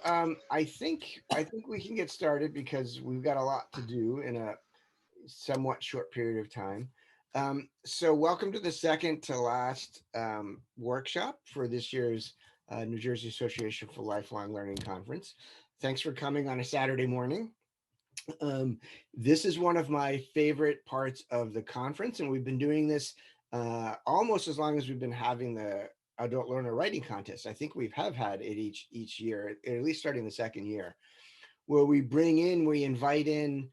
I think we can get started because we've got a lot to do in a somewhat short period of time. So welcome to the second to last workshop for this year's New Jersey Association for Lifelong Learning Conference. Thanks for coming on a Saturday morning. This is one of my favorite parts of the conference, and we've been doing this almost as long as we've been having the adult learner writing contest. I think we have had it each year, at least starting the second year, where we invite in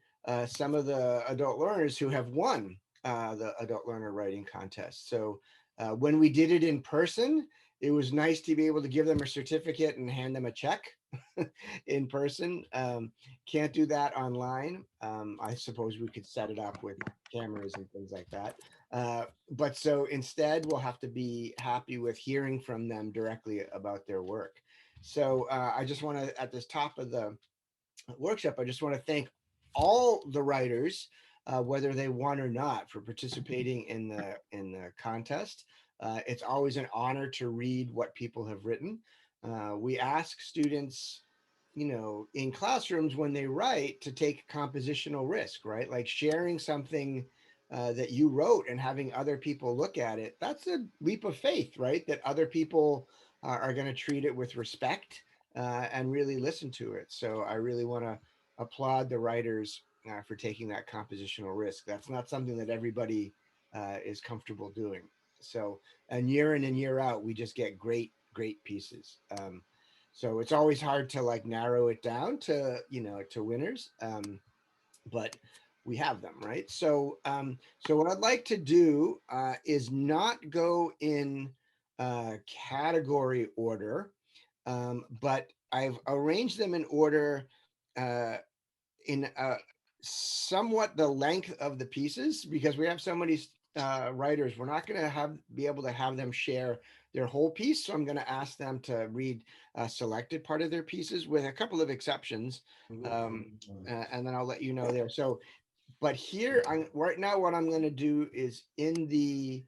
some of the adult learners who have won the adult learner writing contest. So when we did it in person, it was nice to be able to give them a certificate and hand them a check in person. Can't do that online. I suppose we could set it up with cameras and things like that. But so instead, we'll have to be happy with hearing from them directly about their work. So I just want to, at this top of the workshop, I just want to thank all the writers, whether they won or not, for participating in the contest. It's always an honor to read what people have written. We ask students, in classrooms when they write, to take compositional risk, right? Like sharing something that you wrote and having other people look at it. That's a leap of faith, right? That other people are going to treat it with respect and really listen to it. So I really want to applaud the writers for taking that compositional risk. That's not something that everybody is comfortable doing. So, and year in and year out, we just get great pieces. So it's always hard to like narrow it down to, to winners. But we have them, right? So, so what I'd like to do is not go in category order, but I've arranged them in order in somewhat the length of the pieces, because we have so many writers. We're not going to be able to have them share their whole piece. So I'm going to ask them to read a selected part of their pieces with a couple of exceptions. And then I'll let you know there. So, but here, right now, what I'm going to do is in the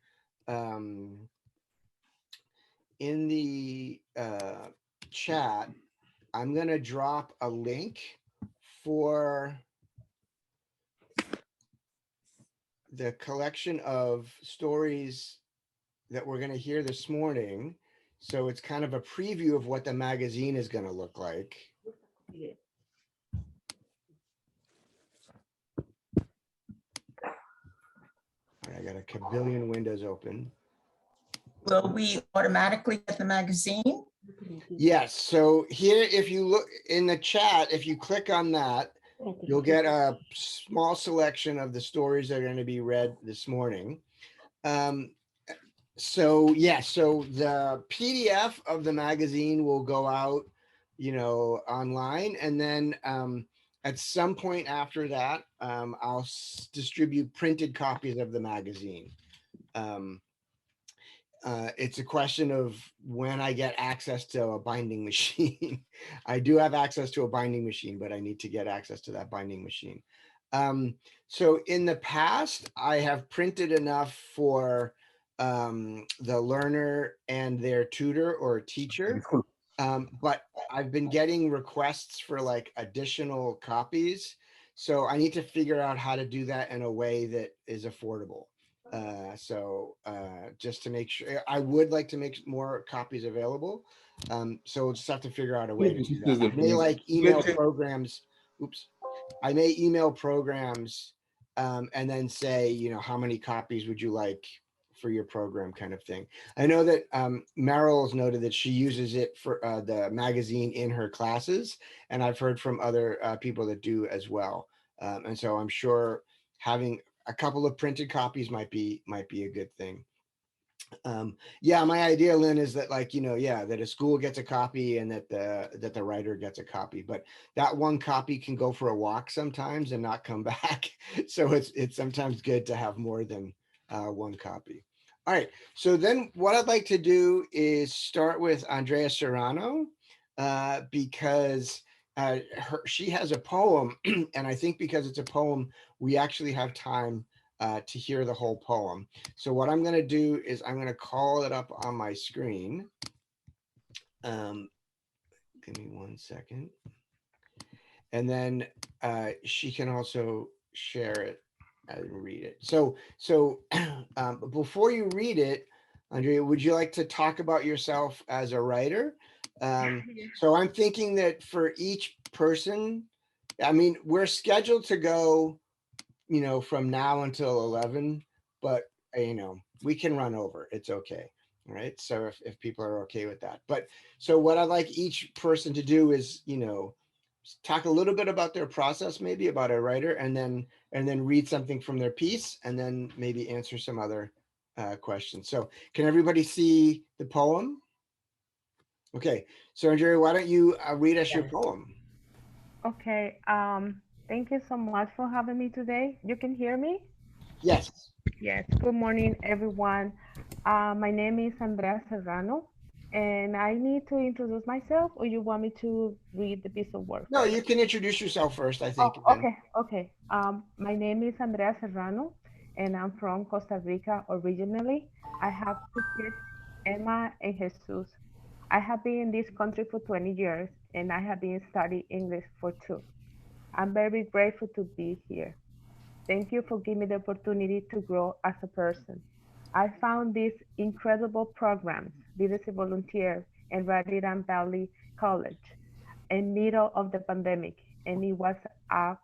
chat, I'm going to drop a link for the collection of stories that we're going to hear this morning. So it's kind of a preview of what the magazine is going to look like. I got a kabillion windows open. Will we automatically get the magazine? Yes. So here, if you look in the chat, if you click on that, you'll get a small selection of the stories that are going to be read this morning. So yeah, so the PDF of the magazine will go out, online, and then at some point after that, I'll distribute printed copies of the magazine. It's a question of when I get access to a binding machine. I do have access to a binding machine, but I need to get access to that binding machine. So in the past, I have printed enough for the learner and their tutor or teacher, but I've been getting requests for like additional copies. So I need to figure out how to do that in a way that is affordable. So just to make sure, I would like to make more copies available. So we'll just have to figure out a way to do that. I may like email programs. Oops. I may email programs and then say, how many copies would you like for your program, kind of thing. I know that Meryl's noted that she uses it for the magazine in her classes, and I've heard from other people that do as well. And so I'm sure having a couple of printed copies might be a good thing. Yeah, my idea, Lynn, is that that a school gets a copy and that the writer gets a copy, but that one copy can go for a walk sometimes and not come back. So it's sometimes good to have more than one copy. All right, so then what I'd like to do is start with Andrea Serrano because she has a poem, and I think because it's a poem, we actually have time to hear the whole poem. So what I'm going to do is I'm going to call it up on my screen. Give me 1 second. And then she can also share it and read it. So before you read it, Andrea, would you like to talk about yourself as a writer? So I'm thinking that for each person, I mean, we're scheduled to go, from now until 11, but we can run over. It's okay. All right. So if people are okay with that. But so what I'd like each person to do is, talk a little bit about their process, maybe about a writer, and then read something from their piece, and then maybe answer some other questions. So can everybody see the poem? Okay. So Andrea, why don't you read us your Yes. poem? Okay, thank you so much for having me today. You can hear me? Yes. Yes, good morning, everyone. My name is Andrea Serrano, and I need to introduce myself, or you want me to read the piece of work No, first? you can introduce yourself first, I Oh, think, and then. okay. My name is Andrea Serrano, and I'm from Costa Rica originally. I have two kids, Emma and Jesus. I have been in this country for 20 years, and I have been studying English for two. I'm very grateful to be here. Thank you for giving me the opportunity to grow as a person. I found these incredible programs, Leadership Volunteer and Raritan Valley College, in middle of the pandemic, and a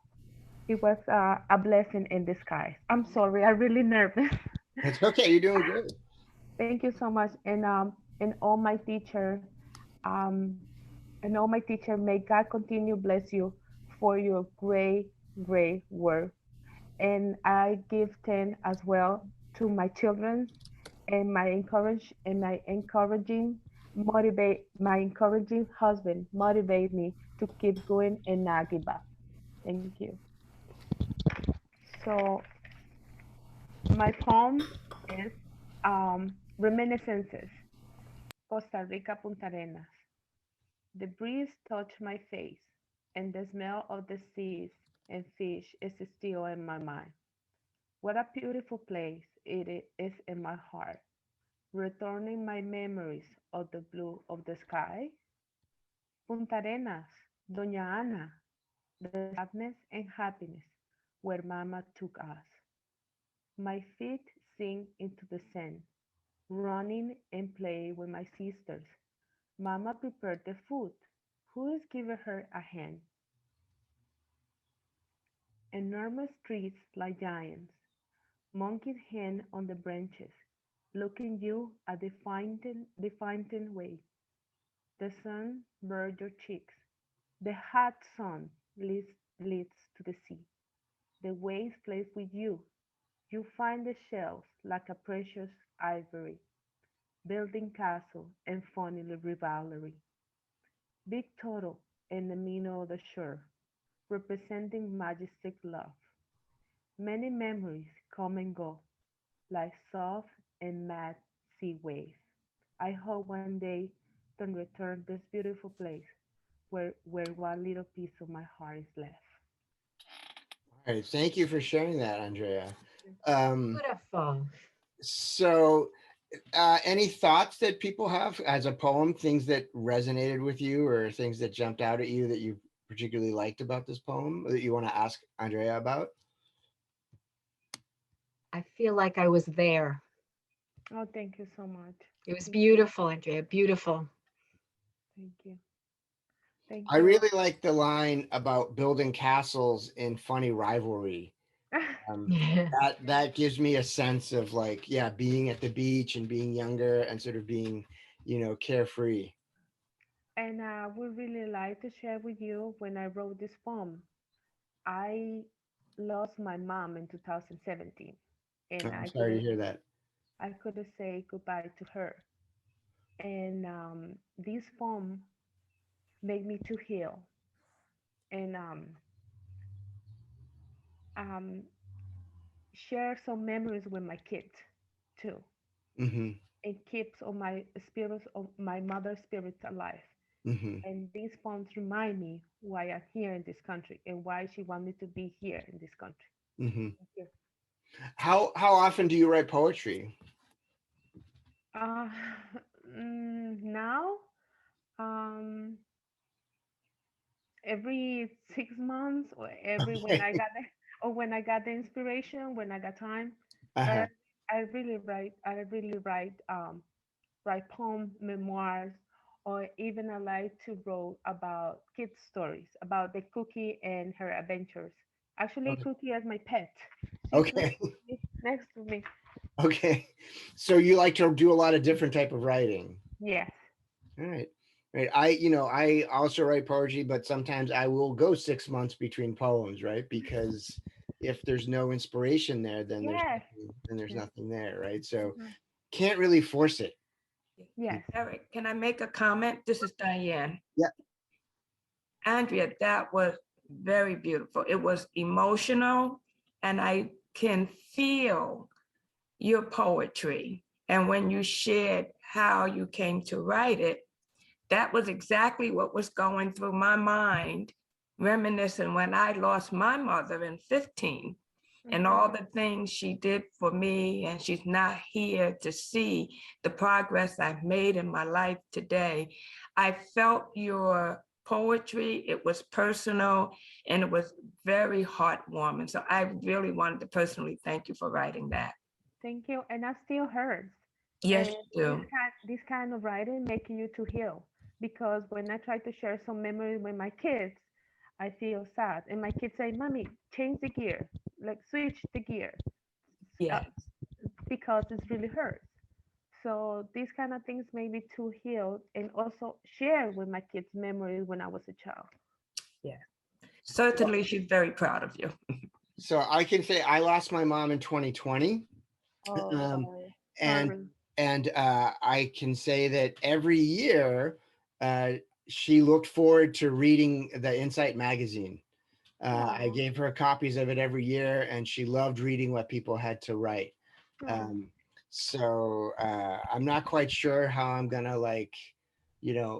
a blessing in disguise. I'm sorry, I'm really nervous. It's okay. You're doing great. Thank you so much, and all my teacher, um, may God continue bless you for your great work. And I give 10 as well to my children and my encouraging my encouraging husband motivate me to keep going and not give up. Thank you. So my poem is Reminiscences, Costa Rica, Punta Arenas. The breeze touched my face, and the smell of the seas and fish is still in my mind. What a beautiful place is in my heart, returning my memories of the blue of the sky. Punta Arenas, Doña Ana, the sadness and happiness where Mama took us. My feet sink into the sand, running and play with my sisters. Mama prepared the food. Who is giving her a hand? Enormous trees like giants, monkeys hang on the branches, looking you at the fountain way. The sun burns your cheeks. The hot sun leads to the sea. The waves play with you. You find the shells like a precious ivory, building castle and funnily rivalry. Big turtle in the middle of the shore, representing majestic love. Many memories come and go, like soft and mad sea waves. I hope one day to return this beautiful place where one little piece of my heart is left. All right. Thank you for sharing that, Andrea. Um, Beautiful. so, any thoughts that people have as a poem, things that resonated with you or things that jumped out at you that you particularly liked about this poem that you want to ask Andrea about? I feel like I was there. Oh, thank you so much. It was Thank you. beautiful, Andrea. Beautiful. Thank you. Thank I you. really like the line about building castles in funny rivalry. Um, Yeah. that gives me a sense of like, yeah, being at the beach and being younger and sort of being, carefree. And I would really like to share with you when I wrote this poem. I lost my mom in 2017, and I'm sorry to hear that. I couldn't say goodbye to her. And this poem made me to heal and um, share some memories with my kids too, Hmm. and keeps on my spirits of my mother's spirits alive. Hmm. And these poems remind me why I'm here in this country and why she wanted me to be here in this country. Hmm. Thank you. How often do you write poetry? Uh, now, um, every 6 months, or every when I Okay. got the, or when I got the inspiration, when I got time. Uh-huh. But I really write poem, memoirs, or even I like to write about kids stories about the Cookie and her adventures. Actually, Okay. Cookie is my pet. She's Okay. next to me. Okay. So you like to do a lot of different type of writing. Yes. All right. Right. I also write poetry, but sometimes I will go 6 months between poems, right? Because if there's no inspiration there, Yes. then there's Yes. nothing there, right? So Mhm. can't really force it. Yes. Eric, can I make a comment? This is Diane. Yeah. Andrea, that was very beautiful. It was emotional, and I can feel your poetry. And when you shared how you came to write it, that was exactly what was going through my mind, reminiscing when I lost my mother in 15 and Mhm. all the things she did for me, and she's not here to see the progress I've made in my life today. I felt your poetry, it was personal, and it was very heartwarming. So I really wanted to personally thank you for writing that. Thank you. And I still hurts. Yes, And you do. this kind of writing making you to heal. Because when I try to share some memory with my kids, I feel sad. And my kids say, "Mommy, change the gear, like switch the gear," uh, Yes. because it's really hurts. So these kind of things made me to heal and also share with my kids memories when I was a child. Yeah. Certainly, she's very proud of you. So I can say I lost my mom in 2020. Um, Oh, and sorry. I can say that every year uh, she looked forward to reading the Insight magazine. I Oh, gave her copies of it every year, and she loved reading what people had to write. oh. Um, so I'm not quite sure how I'm gonna like,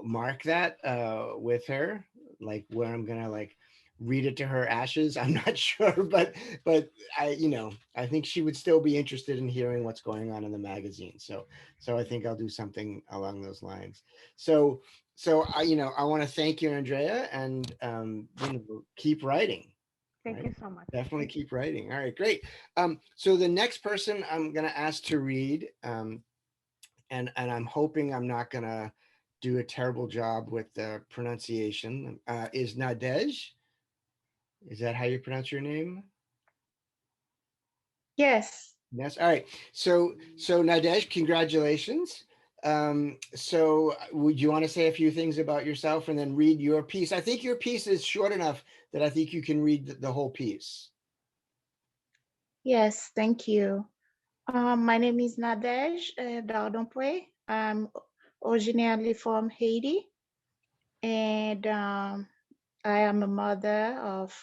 mark that with her, like where I'm gonna like read it to her ashes. I'm not sure, but I think she would still be interested in hearing what's going on in the magazine. So I think I'll do something along those lines. So I want to thank you, Andrea, and keep writing. Thank Right. you so much. Definitely Thank you. keep writing. All right, great. So the next person I'm gonna ask to read, and I'm hoping I'm not gonna do a terrible job with the pronunciation, is Nadezh. Is that how you pronounce your name? Yes, Yes. All right. So Nadezh, congratulations. So would you want to say a few things about yourself and then read your piece? I think your piece is short enough that I think you can read the whole piece. yes, thank you. My name is Nadezh Dardompoe. I'm originally from Haiti, and I am a mother of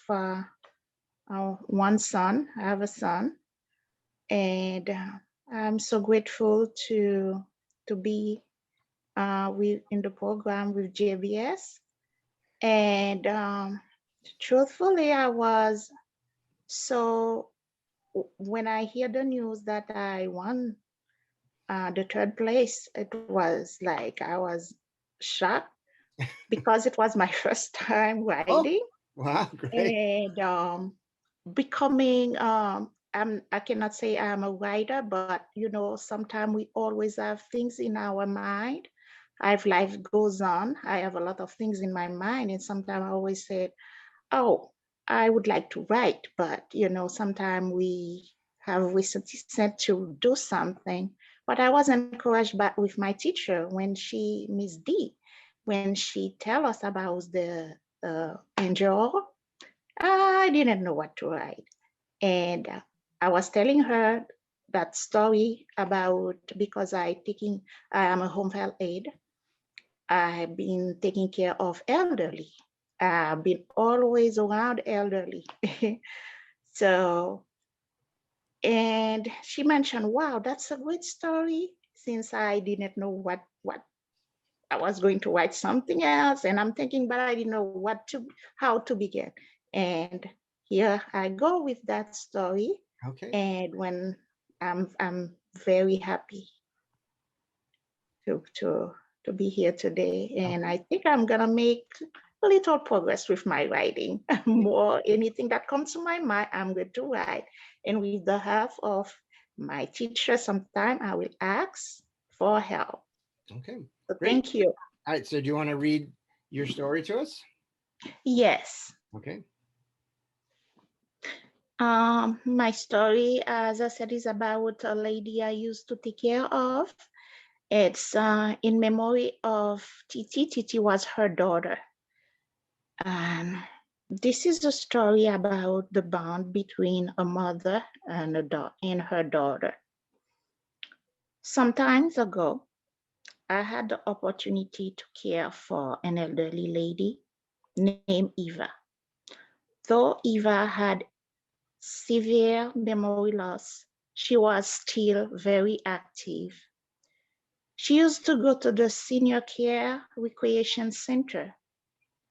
one son. I have a son, and I'm so grateful to be in the program with JBS. And truthfully, I was so when I hear the news that I won the third place, it was like I was shocked because it was my first time Oh, riding wow, great. and becoming. I cannot say I'm a writer, but sometimes we always have things in our mind. As life goes on, I have a lot of things in my mind, and sometimes I always say, "Oh, I would like to write," but sometimes we have resistance to do something. But I was encouraged with my teacher when Miss D, when she tell us about the angel. I didn't know what to write, and I was telling her that story about because I am a home health aide. I've been taking care of elderly. I've been always around elderly. So, and she mentioned, wow, that's a great story. Since I didn't know what I was going to write something else, and I'm thinking, but I didn't know how to begin. And here I go with that story. Okay. And when I'm very happy to to to be here today, and Okay. I think I'm gonna make little progress with my writing. More anything that comes to my mind, I'm going to write. And with the help of my teacher, sometime I will ask for help. Okay, So great. thank you. All right, so do you want to read your story to us? Yes. Okay. My story, as I said, is about a lady I used to take care of. It's in memory of Titi. Titi was her daughter. And this is a story about the bond between a mother and her daughter. Some time ago, I had the opportunity to care for an elderly lady named Eva. Though Eva had severe memory loss, she was still very active. She used to go to the senior care recreation center.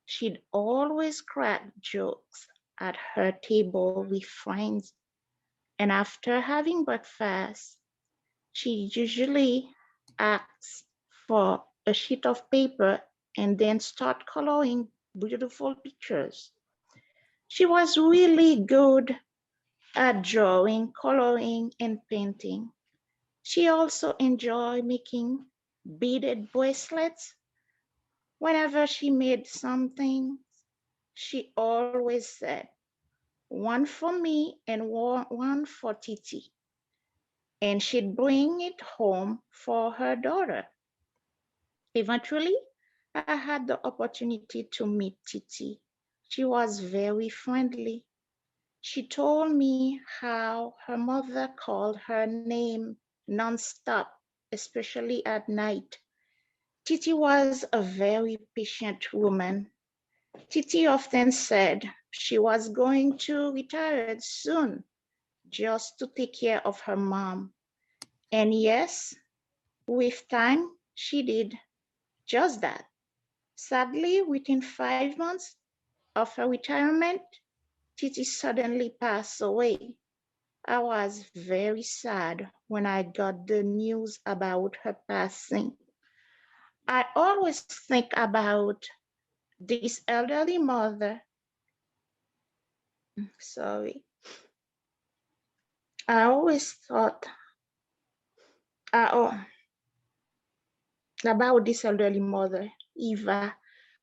She'd always crack jokes at her table with friends. And after having breakfast, she usually asks for a sheet of paper and then start coloring beautiful pictures. She was really good at drawing, coloring, and painting. She also enjoyed making beaded bracelets. Whenever she made something, she always said, one for me and one for Titi. And she'd bring it home for her daughter. Eventually, I had the opportunity to meet Titi. She was very friendly. She told me how her mother called her name nonstop, especially at night. Titi was a very patient woman. Titi often said she was going to retire soon just to take care of her mom. And yes, with time, she did just that. Sadly, within 5 months of her retirement, Titi suddenly passed away. I was very sad when I got the news about her passing. I always think about this elderly mother. Sorry. I always thought oh, about this elderly mother, Eva,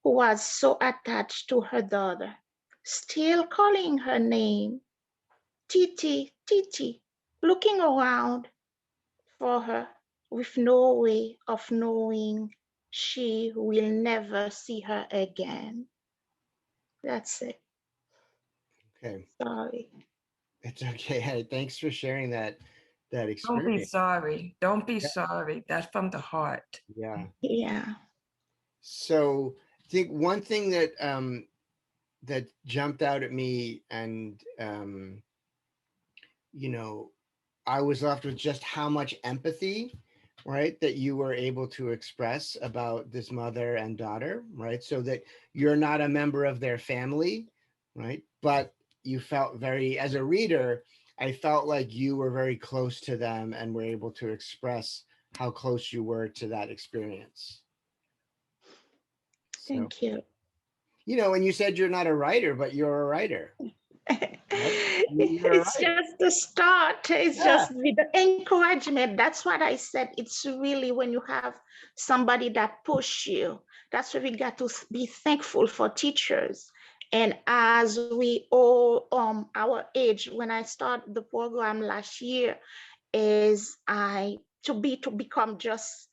who was so attached to her daughter, still calling her name, Titi, Titi, looking around for her with no way of knowing she will never see her again. That's it. Okay. Sorry. It's okay. Hey, thanks for sharing that Don't be experience. sorry. Don't be Yeah. sorry. That's from the heart. Yeah. Yeah. So I think one thing that that jumped out at me, and you know, I was left with just how much empathy, right, that you were able to express about this mother and daughter, right? So that you're not a member of their family, right? But you felt very, as a reader, I felt like you were very close to them and were able to express how close you were to that experience. So, Thank you. you know, and you said you're not a writer, but you're a writer. Right? You're a It's writer. just the start. It's Yeah. just with the encouragement. That's what I said. It's really when you have somebody that push you. That's why we got to be thankful for teachers. And as we all, our age, when I started the program last year, is to become just,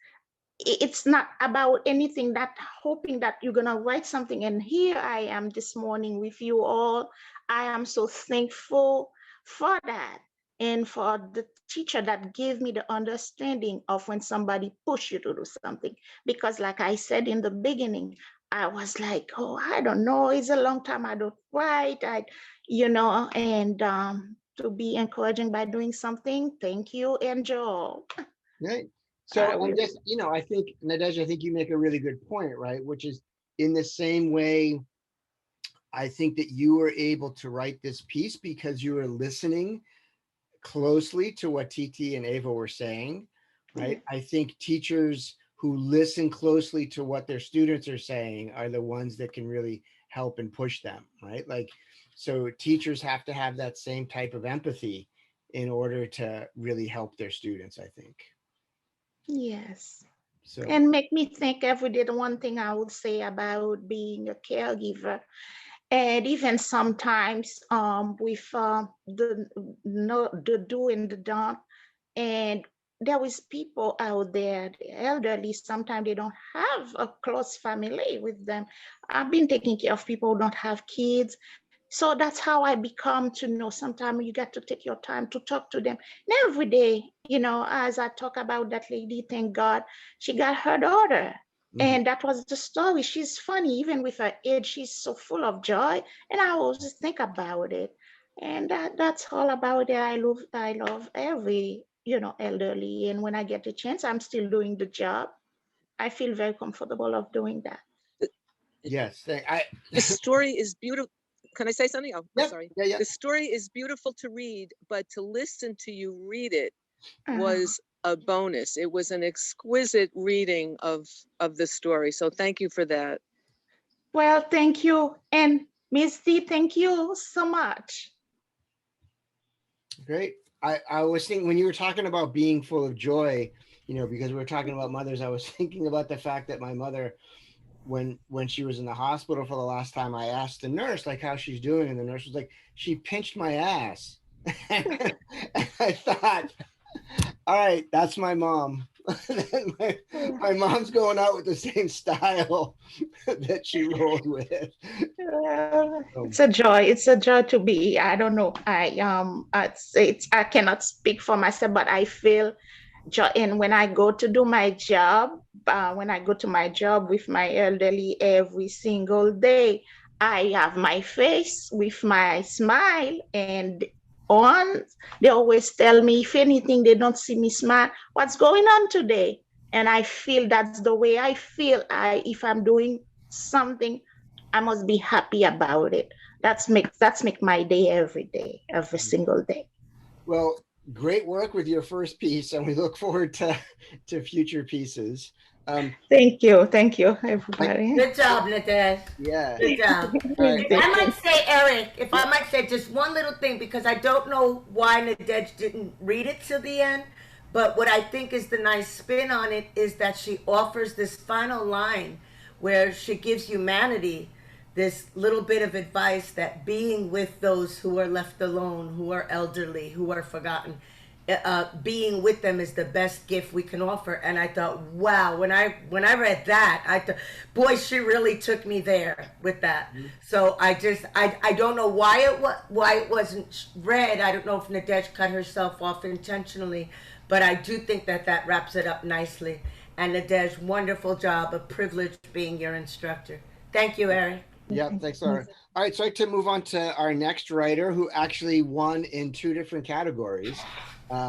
it's not about anything that hoping that you're gonna write something. And here I am this morning with you all. I am so thankful for that, and for the teacher that gave me the understanding of when somebody push you to do something. Because like I said in the beginning, I was like, oh, I don't know, it's a long time I don't write. And to be encouraging by doing something. Thank you, Angel. Right. I So I'm will. just, you know, I think, Nadezh, I think you make a really good point, right? Which is in the same way, I think that you were able to write this piece because you were listening closely to what Titi and Ava were saying, right? I think teachers who listen closely to what their students are saying are the ones that can really help and push them, right? Like, so teachers have to have that same type of empathy in order to really help their students, I think. Yes. So, And make me think every day. The one thing I would say about being a caregiver, and even sometimes with the no the do and the don't, and there is people out there, the elderly, sometimes they don't have a close family with them. I've been taking care of people who don't have kids. So that's how I become to know sometimes you got to take your time to talk to them. And every day, as I talk about that lady, thank God, she got her daughter. mhm. And that was the story. She's funny, even with her age, she's so full of joy. And I always think about it. And that's all about it. I love every, elderly. And when I get the chance, I'm still doing the job. I feel very comfortable of doing that. Yes, The story is beautiful. Can I say something? Oh, I'm Yep, sorry. yeah. The story is beautiful to read, but to listen to you read it Uh, was a bonus. It was an exquisite reading of the story. So thank you for that. well, thank you. And Misty, thank you so much. Great. I was thinking when you were talking about being full of joy, because we were talking about mothers, I was thinking about the fact that my mother, when she was in the hospital for the last time, I asked the nurse like how she's doing, and the nurse was like, she pinched my ass. And I thought, all right, that's my mom. my mom's going out with the same style that she rolled with. It's a joy. It's a joy to be. I don't know. I cannot speak for myself, but I feel joy. And when I go to do my job, with my elderly every single day, I have my face with my smile and on. They always tell me if anything, they don't see me smile. What's going on today? And I feel that's the way I feel. If I'm doing something, I must be happy about it. That's make my day, every single day. Well, great work with your first piece, and we look forward to future pieces. Thank you, everybody. Good job, Nadezh. Yeah. Good job. All right. If I might say, Eric, if I might say just one little thing, because I don't know why Nadezh didn't read it till the end, but what I think is the nice spin on it is that she offers this final line where she gives humanity this little bit of advice that being with those who are left alone, who are elderly, who are forgotten, being with them is the best gift we can offer. And I thought, wow, when I read that, I thought, boy, she really took me there with that. Mm-hmm. So I don't know why it wasn't read. I don't know if Nadezh cut herself off intentionally, but I do think that wraps it up nicely. And Nadezh, wonderful job, a privilege being your instructor. Thank you, Eric. Yeah, thanks, Laura. All right, so I'd like to move on to our next writer who actually won in 2 different categories,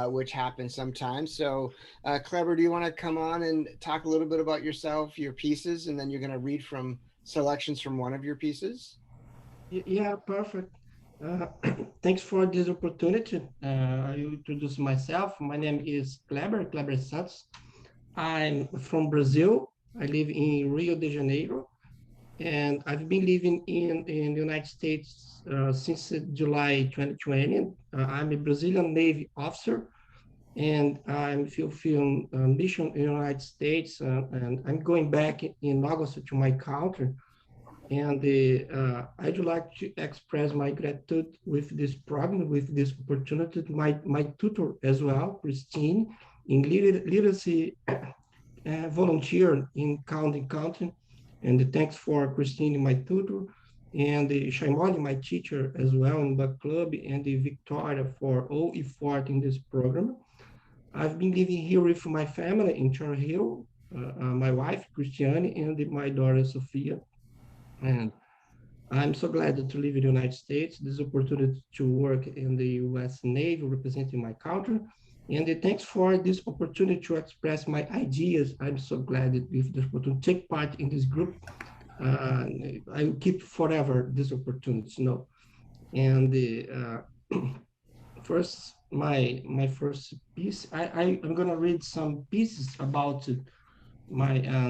which happens sometimes. So, Gleber, do you want to come on and talk a little bit about yourself, your pieces, and then you're going to read from selections from one of your pieces? Yeah, perfect. Thanks for this opportunity. I will introduce myself. My name is Gleber Klebresotz. I'm from Brazil. I live in Rio de Janeiro. And I've been living in the United States since July 2020. I'm a Brazilian Navy officer, and I'm fulfilling a mission in the United States, and I'm going back in August to my country. And I'd like to express my gratitude with this program, with this opportunity, my tutor as well, Christine, in literacy volunteer in County. And thanks for Christine, my tutor, and Shaimoli, my teacher as well in the club, and Victoria for all effort in this program. I've been living here with my family in Cherry Hill, my wife, Christiane, and my daughter, Sophia. And I'm so glad to live in the United States, this opportunity to work in the U.S. Navy, representing my country. And thanks for this opportunity to express my ideas. I'm so glad that with this opportunity to take part in this group. I will keep forever this opportunity, And first, my first piece, I'm gonna read some pieces about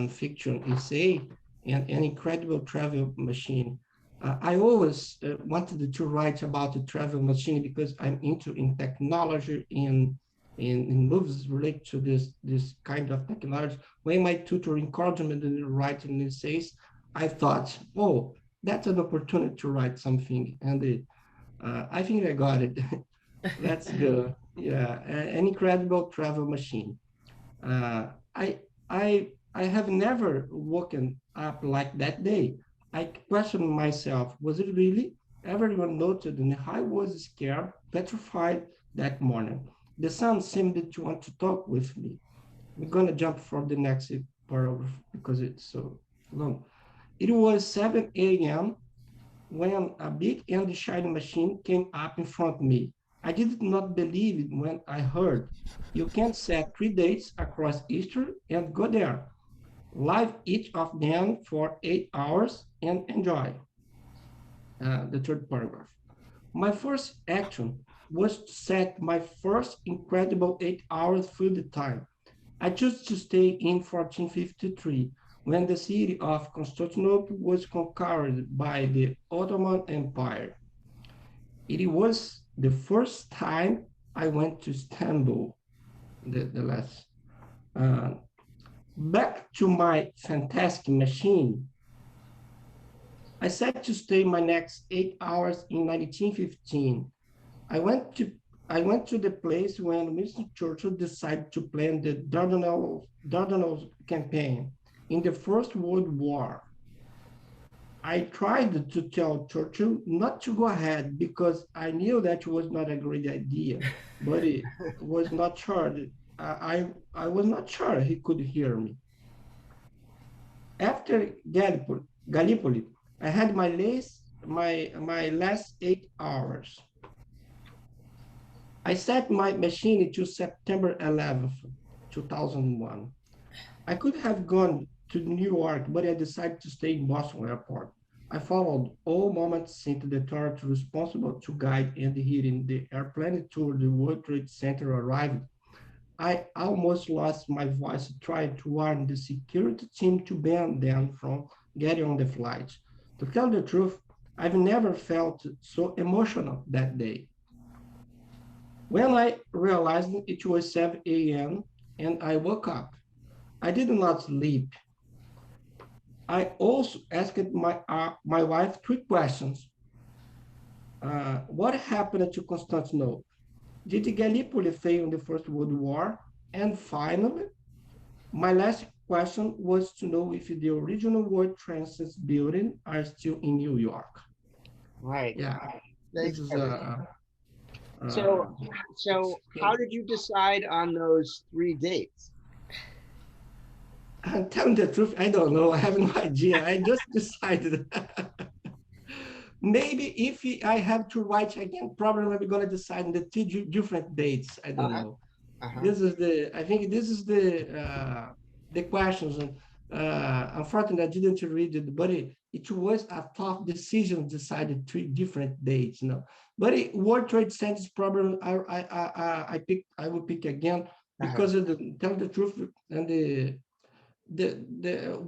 fiction essay, and an incredible travel machine. I always wanted to write about the travel machine because I'm into in technology in movies related to this kind of technology. When my tutor encouraged me to write an essays, I thought, oh, that's an opportunity to write something, and I think I got it. That's good. Yeah, an incredible travel machine. Uh, I I have never woken up like that day. I questioned myself, was it really? Everyone noted, and I was scared, petrified that morning. The sun seemed to want to talk with me. We're gonna jump for the next paragraph because it's so long. It was 7 a.m. when a big and shiny machine came up in front of me. I did not believe it when I heard, you can set 3 dates across Easter and go there, live each of them for 8 hours and enjoy. The third paragraph. My first action was to set my first incredible 8 hours through the time. I chose to stay in 1453 when the city of Constantinople was conquered by the Ottoman Empire. It was the first time I went to Istanbul, the last. Back to my fantastic machine. I set to stay my next 8 hours in 1915. I went to the place when Mr. Churchill decided to plan the Dardanelles campaign in the First World War. I tried to tell Churchill not to go ahead because I knew that was not a great idea, but it was not sure. I was not sure he could hear me. After Gallipoli, I had my last 8 hours. I set my machine to September 11th, 2001. I could have gone to New York, but I decided to stay in Boston Airport. I followed all moments since the authority responsible to guide and heating the airplane to the World Trade Center arrived. I almost lost my voice trying to warn the security team to ban them from getting on the flight. To tell the truth, I've never felt so emotional that day. When I realized it was 7 a.m. and I woke up, I did not sleep. I also asked my wife 3 questions. What happened to Constantinople? Did Gallipoli fail in the First World War? And finally, my last question was to know if the original World Trade Center building are still in New York. Right. Yeah. Thanks. This is, so how did you decide on those 3 dates? I'm telling the truth, I don't know. I have no idea. I just decided. Maybe if I have to write again, probably I'm going to decide on the 2 different dates. I don't know. This is I think this is the questions. And unfortunately, I didn't read it, but it was a tough decision. Decided 3 different dates, But World Trade Center problem, I will pick again because of tell the truth and the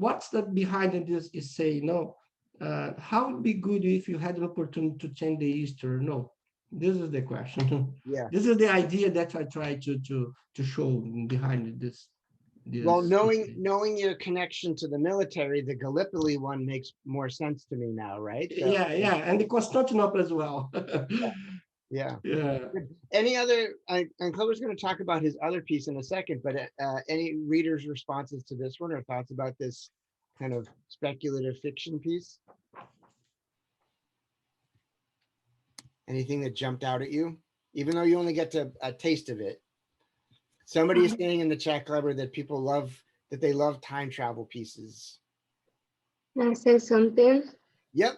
what's that behind this is say how would be good if you had an opportunity to change the Easter? No, this is the question. Yeah. This is the idea that I try to show behind this. Well, knowing your connection to the military, the Gallipoli one makes more sense to me now, right? So, yeah, and the Constantinople as well. yeah. Yeah. Any other? And Clover's going to talk about his other piece in a second, but any readers' responses to this one or thoughts about this kind of speculative fiction piece? Anything that jumped out at you, even though you only get to a taste of it? Somebody is saying in the chat, Gleber, that people they love time travel pieces. Can I say something? Yep.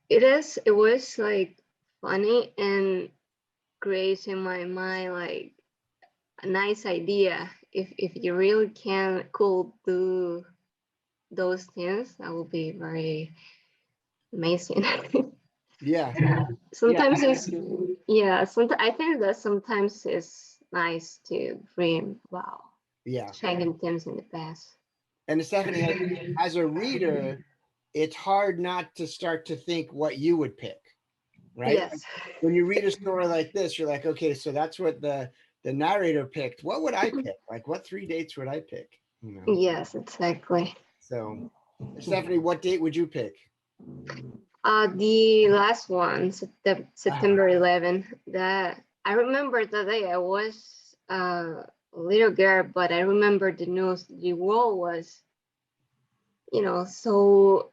It was like funny and creates in my mind like a nice idea. If you really could do those things, that would be very amazing. Yeah. Sometimes I think that sometimes it's nice to dream about. Yeah. changing things in the past. And Stephanie, I think as a reader, it's hard not to start to think what you would pick, right? Yes. Like, when you read a story like this, you're like, okay, so that's what the narrator picked. What would I pick? Like, what 3 dates would I pick? You know. Yes, exactly. So, Stephanie, what date would you pick? The last one, September 11. That I remember the day I was a little girl, but I remember the news. The world was, so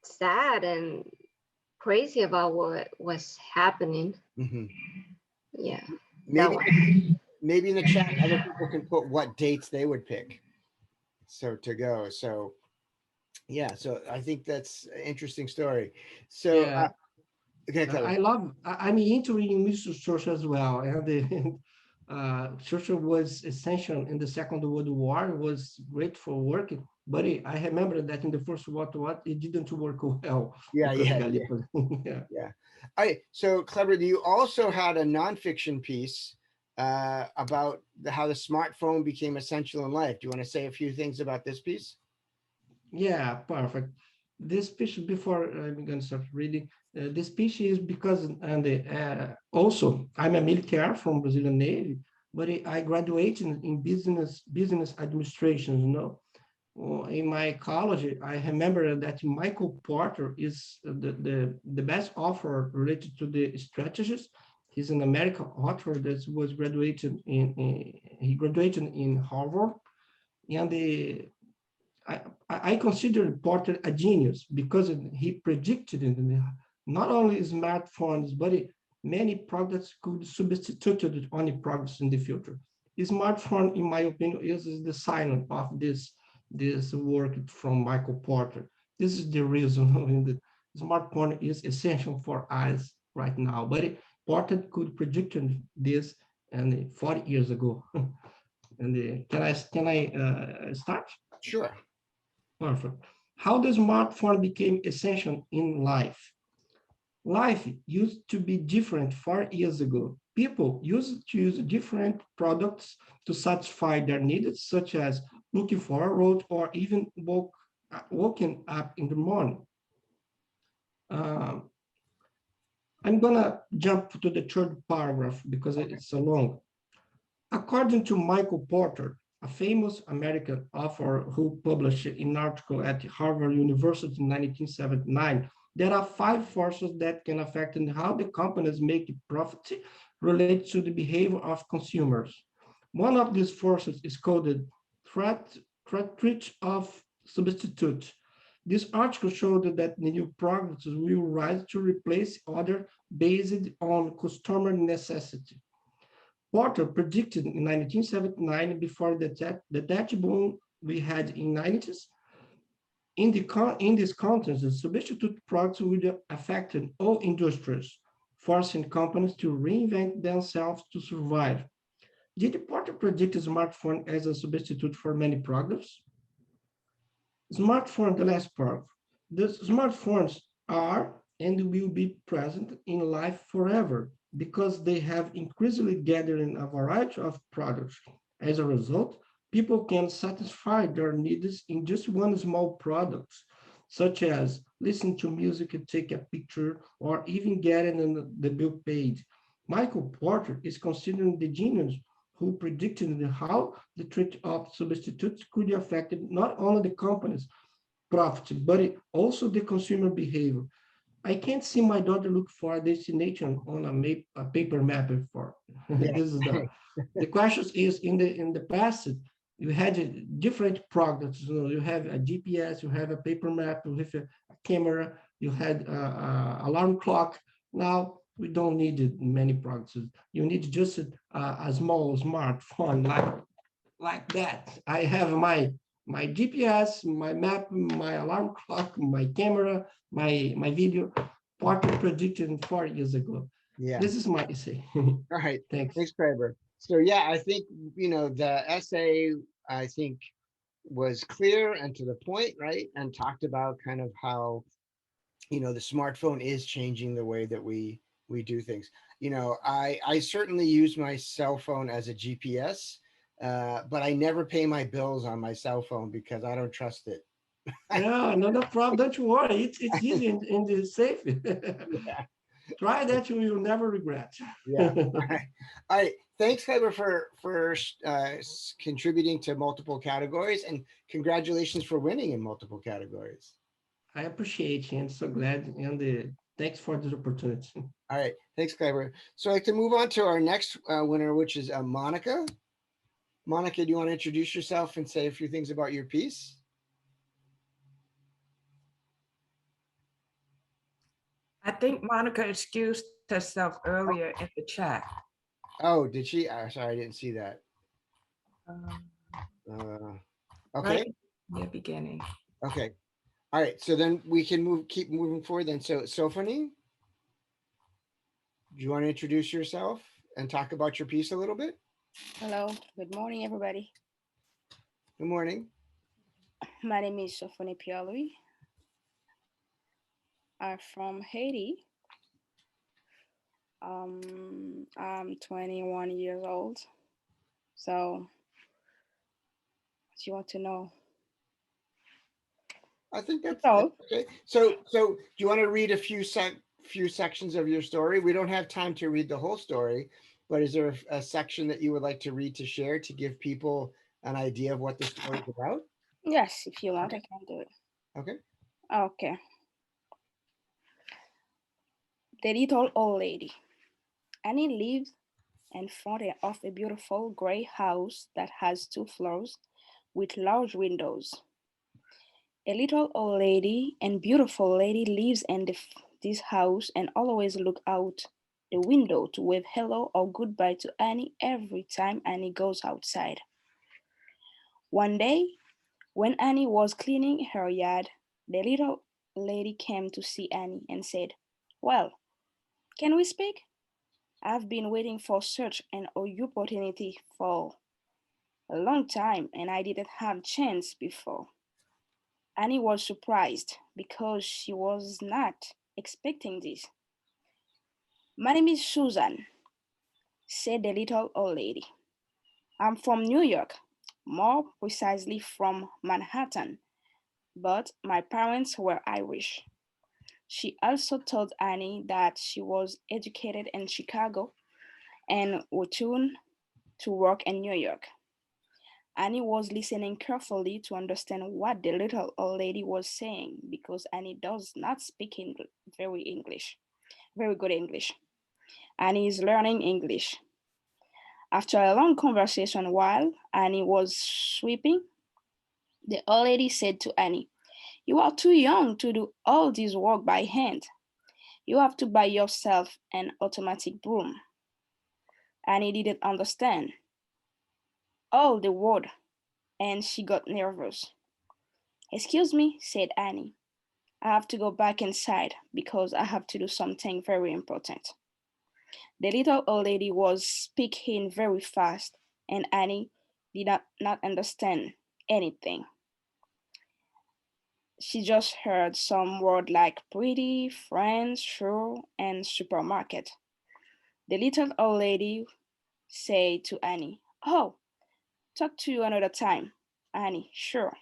sad and crazy about what was happening. Mhm. Yeah, that Maybe one. maybe in the chat, other people can put what dates they would pick. So to go. So yeah, so I think that's an interesting story. So Yeah, okay, Clever. I'm into reading Mr. Church as well. And the Churchill was essential in the Second World War, was great for working. But I remember that in the First World War, it didn't work well. Yeah, Because yeah, Gallipoli, yeah. yeah. So Clever, you also had a nonfiction piece about how the smartphone became essential in life. Do you want to say a few things about this piece? Yeah, perfect. This speech, before I'm going to start reading, this speech is because, and also I'm a military from Brazilian Navy, but I graduated in business administration, In my college, I remember that Michael Porter is the best author related to the strategies. He's an American author that was he graduated in Harvard, and I consider Porter a genius because he predicted not only smartphones, but many products could substitute only products in the future. The smartphone, in my opinion, is the sign of this work from Michael Porter. This is the reason the smartphone is essential for us right now. But Porter could predict this and 40 years ago. And can I start? Sure. Perfect. How the smartphone became essential in life. Life used to be different 4 years ago. People used to use different products to satisfy their needs, such as looking for a road or even waking up in the morning. I'm gonna jump to the third paragraph because it's so long. According to Michael Porter, a famous American author who published an article at Harvard University in 1979, there are 5 forces that can affect how the companies make profit related to the behavior of consumers. One of these forces is called the threat of substitute. This article showed that new products will rise to replace other based on customer necessity. Porter predicted in 1979, before the tech boom we had in the 90s, in this context, the substitute products would affect all industries, forcing companies to reinvent themselves to survive. Did Porter predict a smartphone as a substitute for many products? Smartphone, the last part. The smartphones are and will be present in life forever because they have increasingly gathered in a variety of products. As a result, people can satisfy their needs in just one small product, such as listen to music and take a picture, or even getting the bill paid. Michael Porter is considered the genius who predicted how the threat of substitutes could affect not only the company's profit, but also the consumer behavior. I can't see my daughter look for a destination on a paper map before. Yeah. This is the question is in the past, you had different products. You have a GPS, you have a paper map, you have a camera, you had a alarm clock. Now we don't need many products. You need just a small smartphone like that. I have my GPS, my map, my alarm clock, my camera, my video. Porter predicted 4 years ago. Yeah. This is my essay. All right. Thanks. Thanks, Kraber. So yeah, I think the essay I think was clear and to the point, right? And talked about kind of how the smartphone is changing the way that we do things. I certainly use my cell phone as a GPS. but I never pay my bills on my cell phone because I don't trust it. No, no, no problem. Don't you worry. It's easy and it's safe. Yeah. Try that, you will never regret. Yeah. All right. Thanks, Kleber, for contributing to multiple categories, and congratulations for winning in multiple categories. I appreciate you and so glad. And thanks for this opportunity. All right. Thanks, Kleber. So I'd like to move on to our next winner, which is Monica. Monica, do you want to introduce yourself and say a few things about your piece? I think Monica excused herself earlier in the chat. Oh, did she? Sorry, I didn't see that. Um, Okay. Right in the beginning. Okay. All right. So then we can keep moving forward then. So Sophanie, do you want to introduce yourself and talk about your piece a little bit? Hello, good morning, everybody. Good morning. My name is Sophanie Pialui. I'm from Haiti. I'm 21 years old. So, what you want to know? I think that's all. okay. So do you want to read a few sections of your story? We don't have time to read the whole story, but is there a section that you would like to read to share to give people an idea of what the story is about? Yes, if you want, I can do it. Okay. Okay. The little old lady. Annie lives in front of a beautiful gray house that has 2 floors with large windows. A little old lady and beautiful lady lives in this house and always look out the window to wave hello or goodbye to Annie every time Annie goes outside. One day, when Annie was cleaning her yard, the little lady came to see Annie and said, "Well, can we speak? I've been waiting for such an opportunity for a long time and I didn't have a chance before." Annie was surprised because she was not expecting this. "My name is Susan," said the little old lady. "I'm from New York, more precisely from Manhattan, but my parents were Irish." She also told Annie that she was educated in Chicago and returned to work in New York. Annie was listening carefully to understand what the little old lady was saying because Annie does not speak very good English. Annie is learning English. After a long conversation while Annie was sweeping, the old lady said to Annie, "You are too young to do all this work by hand. You have to buy yourself an automatic broom." Annie didn't understand all the word and she got nervous. "Excuse me," said Annie. "I have to go back inside because I have to do something very important." The little old lady was speaking very fast and Annie did not understand anything. She just heard some word like pretty, friends, sure, and supermarket. The little old lady said to Annie, "Oh, talk to you another time." Annie, "Sure."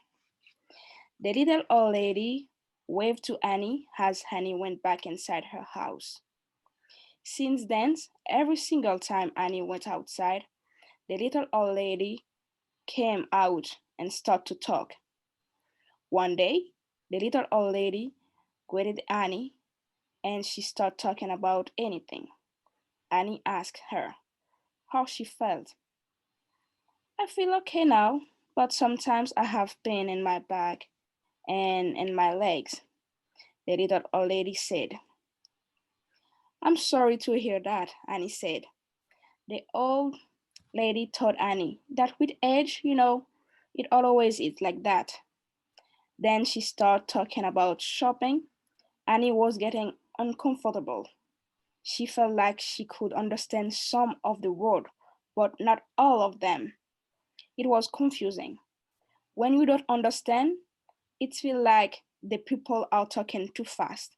The little old lady waved to Annie as Annie went back inside her house. Since then, every single time Annie went outside, the little old lady came out and started to talk. One day, the little old lady greeted Annie and she started talking about anything. Annie asked her how she felt. "I feel okay now, but sometimes I have pain in my back and in my legs," the little old lady said. "I'm sorry to hear that," Annie said. The old lady told Annie that with age, it always is like that. Then she started talking about shopping. Annie was getting uncomfortable. She felt like she could understand some of the word, but not all of them. It was confusing. When you don't understand, it feels like the people are talking too fast.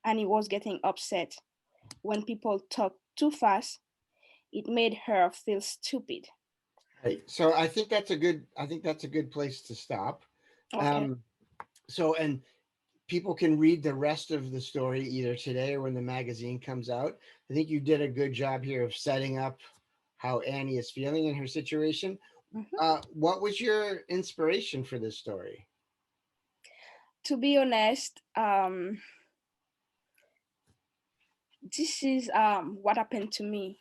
Annie was getting upset. When people talk too fast, it made her feel stupid. Right. So I think that's a good place to stop. Okay. So, and people can read the rest of the story either today or when the magazine comes out. I think you did a good job here of setting up how Annie is feeling in her situation. Mhm. What was your inspiration for this story? To be honest, this is what happened to me.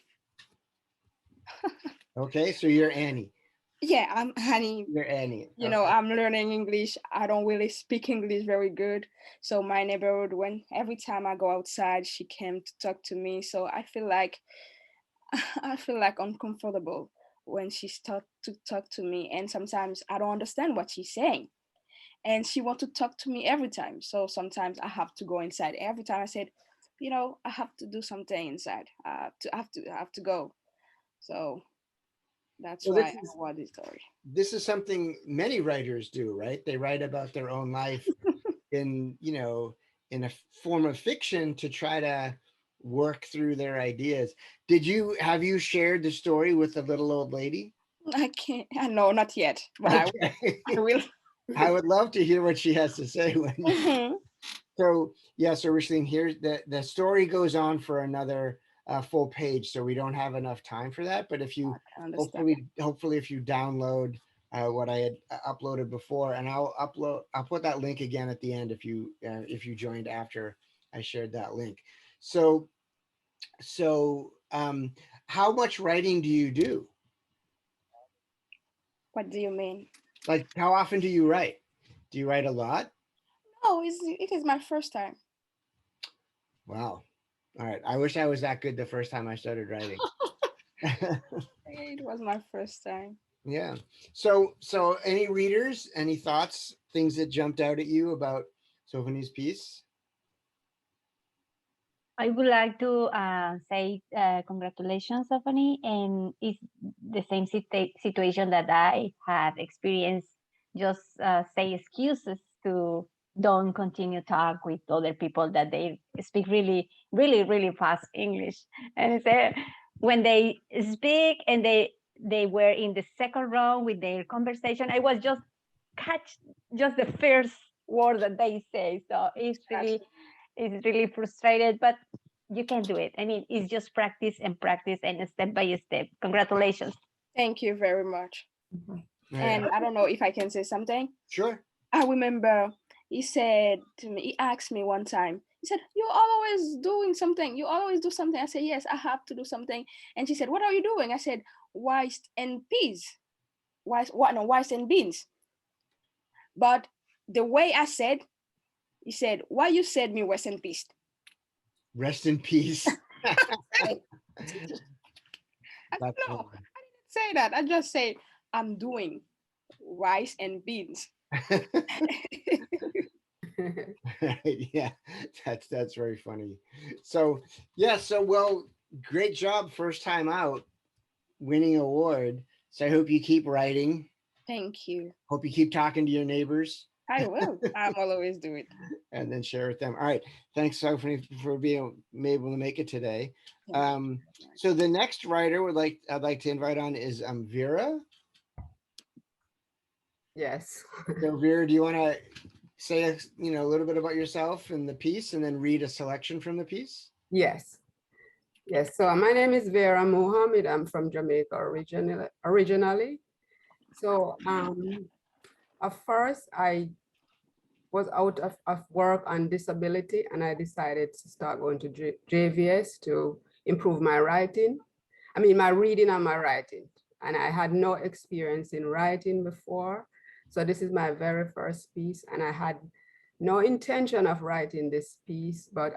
Okay, so you're Annie. Yeah, I'm Honey. You're Annie. You Okay. know, I'm learning English. I don't really speak English very good. So my neighborhood, when every time I go outside, she came to talk to me. So I feel like I feel like uncomfortable when she start to talk to me. And sometimes I don't understand what she's saying. And she want to talk to me every time. So sometimes I have to go inside. Every time I said, you know, I have to do something inside. I have to go. So that's Well, why I wrote this story. this is something many writers do, right? They write about their own life in, in a form of fiction to try to work through their ideas. Have you shared the story with the little old lady? I can't. I know, not yet, but Okay. I will. I would love to hear what she has to say when you. Mhm. So yeah, so Rishlene, here's the story goes on for another full page, so we don't have enough time for that. But if you I understand. hopefully if you download what I had uploaded before, and I'll put that link again at the end if you joined after I shared that link. So how much writing do you do? What do you mean? Like, how often do you write? Do you write a lot? No, it is my first time. Wow. All right. I wish I was that good the first time I started writing. It was my first time. Yeah. So any readers, any thoughts, things that jumped out at you about Sophonie's piece? I would like to say congratulations, Stephanie, and it's the same situation that I have experienced. Just say excuses to don't continue talk with other people that they speak really, really, really fast English, and say when they speak and they were in the second round with their conversation, I was just catch just the first word that they say. So it's really frustrated, but you can do it. I mean, it's just practice and practice and step by step. Congratulations. Thank you very much. Yeah. And I don't know if I can say something. Sure. I remember he said to me, he asked me one time, he said, "You're always doing something. You always do something." I said, "Yes, I have to do something." And she said, "What are you doing?" I said, "Rice and peas." Rice and beans. But the way I said, he said, "Why you said me rest in peace?" Rest in peace. That's No, I didn't say that. I just said, "I'm doing rice and beans." Yeah, that's very funny. So yeah, well, great job first time out, winning award. So I hope you keep writing. Thank you. Hope you keep talking to your neighbors. I will. I will always do it. And then share with them. All right. Thanks, Sophie, for being able to make it today. So the next writer I'd like to invite on is Vera. Yes. So Vera, do you want to say a little bit about yourself and the piece, and then read a selection from the piece? Yes. So my name is Vera Mohammed. I'm from Jamaica originally. So at first I was out of work on disability, and I decided to start going to JVS to improve my writing. I mean, my reading and my writing. And I had no experience in writing before. So this is my very first piece, and I had no intention of writing this piece. But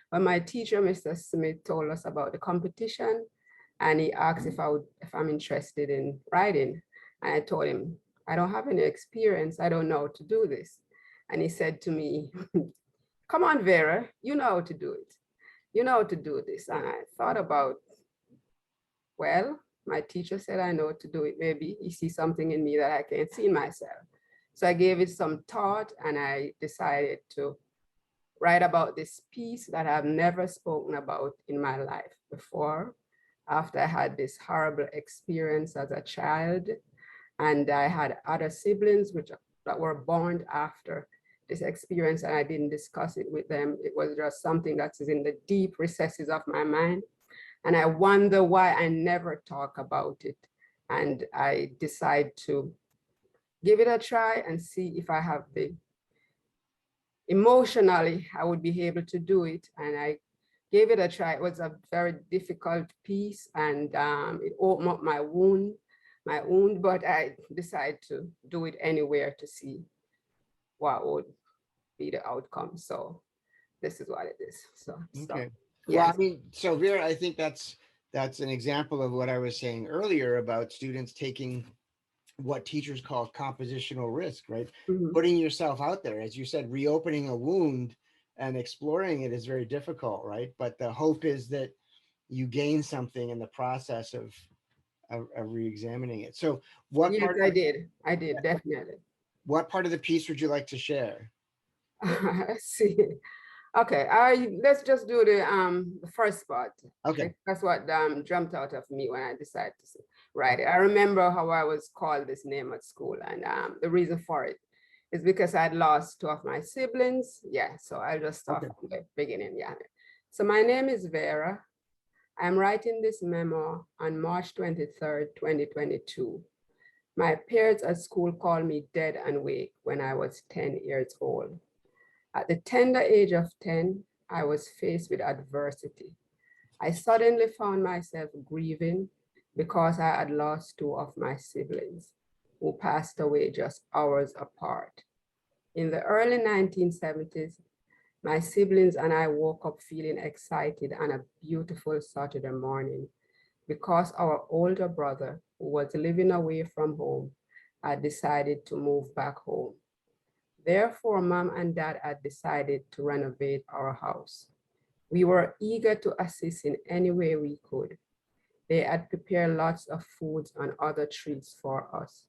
when my teacher, Mr. Smith, told us about the competition, and he asked if I'm interested in writing, and I told him, I don't have any experience. I don't know how to do this. And he said to me, "Come on, Vera, you know how to do it. You know how to do this." And I thought about, well, my teacher said I know how to do it. Maybe he sees something in me that I can't see in myself. So I gave it some thought, and I decided to write about this piece that I've never spoken about in my life before. after I had this horrible experience as a child. And I had other siblings that were born after this experience, and I didn't discuss it with them. It was just something that is in the deep recesses of my mind. And I wonder why I never talk about it. And I decide to give it a try and see if I have emotionally, I would be able to do it. And I gave it a try. It was a very difficult piece, and it opened up my wound, but I decided to do it anywhere to see what would be the outcome. So this is what it is. So, Okay. yeah. Well, I mean, so Vera, I think that's an example of what I was saying earlier about students taking what teachers call compositional risk, right? Mhm. Putting yourself out there, as you said, reopening a wound and exploring it is very difficult, right? But the hope is that you gain something in the process of re-examining it. So what Yes, part I did, definitely. what part of the piece would you like to share? Let's see. Okay, let's just do the first part. Okay. That's what jumped out of me when I decided to write it. I remember how I was called this name at school, and the reason for it is because I'd lost two of my siblings. Yeah, so I'll just start from the beginning. Yeah. So my name is Vera. I'm writing this memoir on March 23rd, 2022. My peers at school called me dead and awake when I was 10 years old. At the tender age of 10, I was faced with adversity. I suddenly found myself grieving because I had lost two of my siblings who passed away just hours apart. In the early 1970s, my siblings and I woke up feeling excited on a beautiful Saturday morning because our older brother, who was living away from home, had decided to move back home. Therefore, Mom and Dad had decided to renovate our house. We were eager to assist in any way we could. They had prepared lots of foods and other treats for us.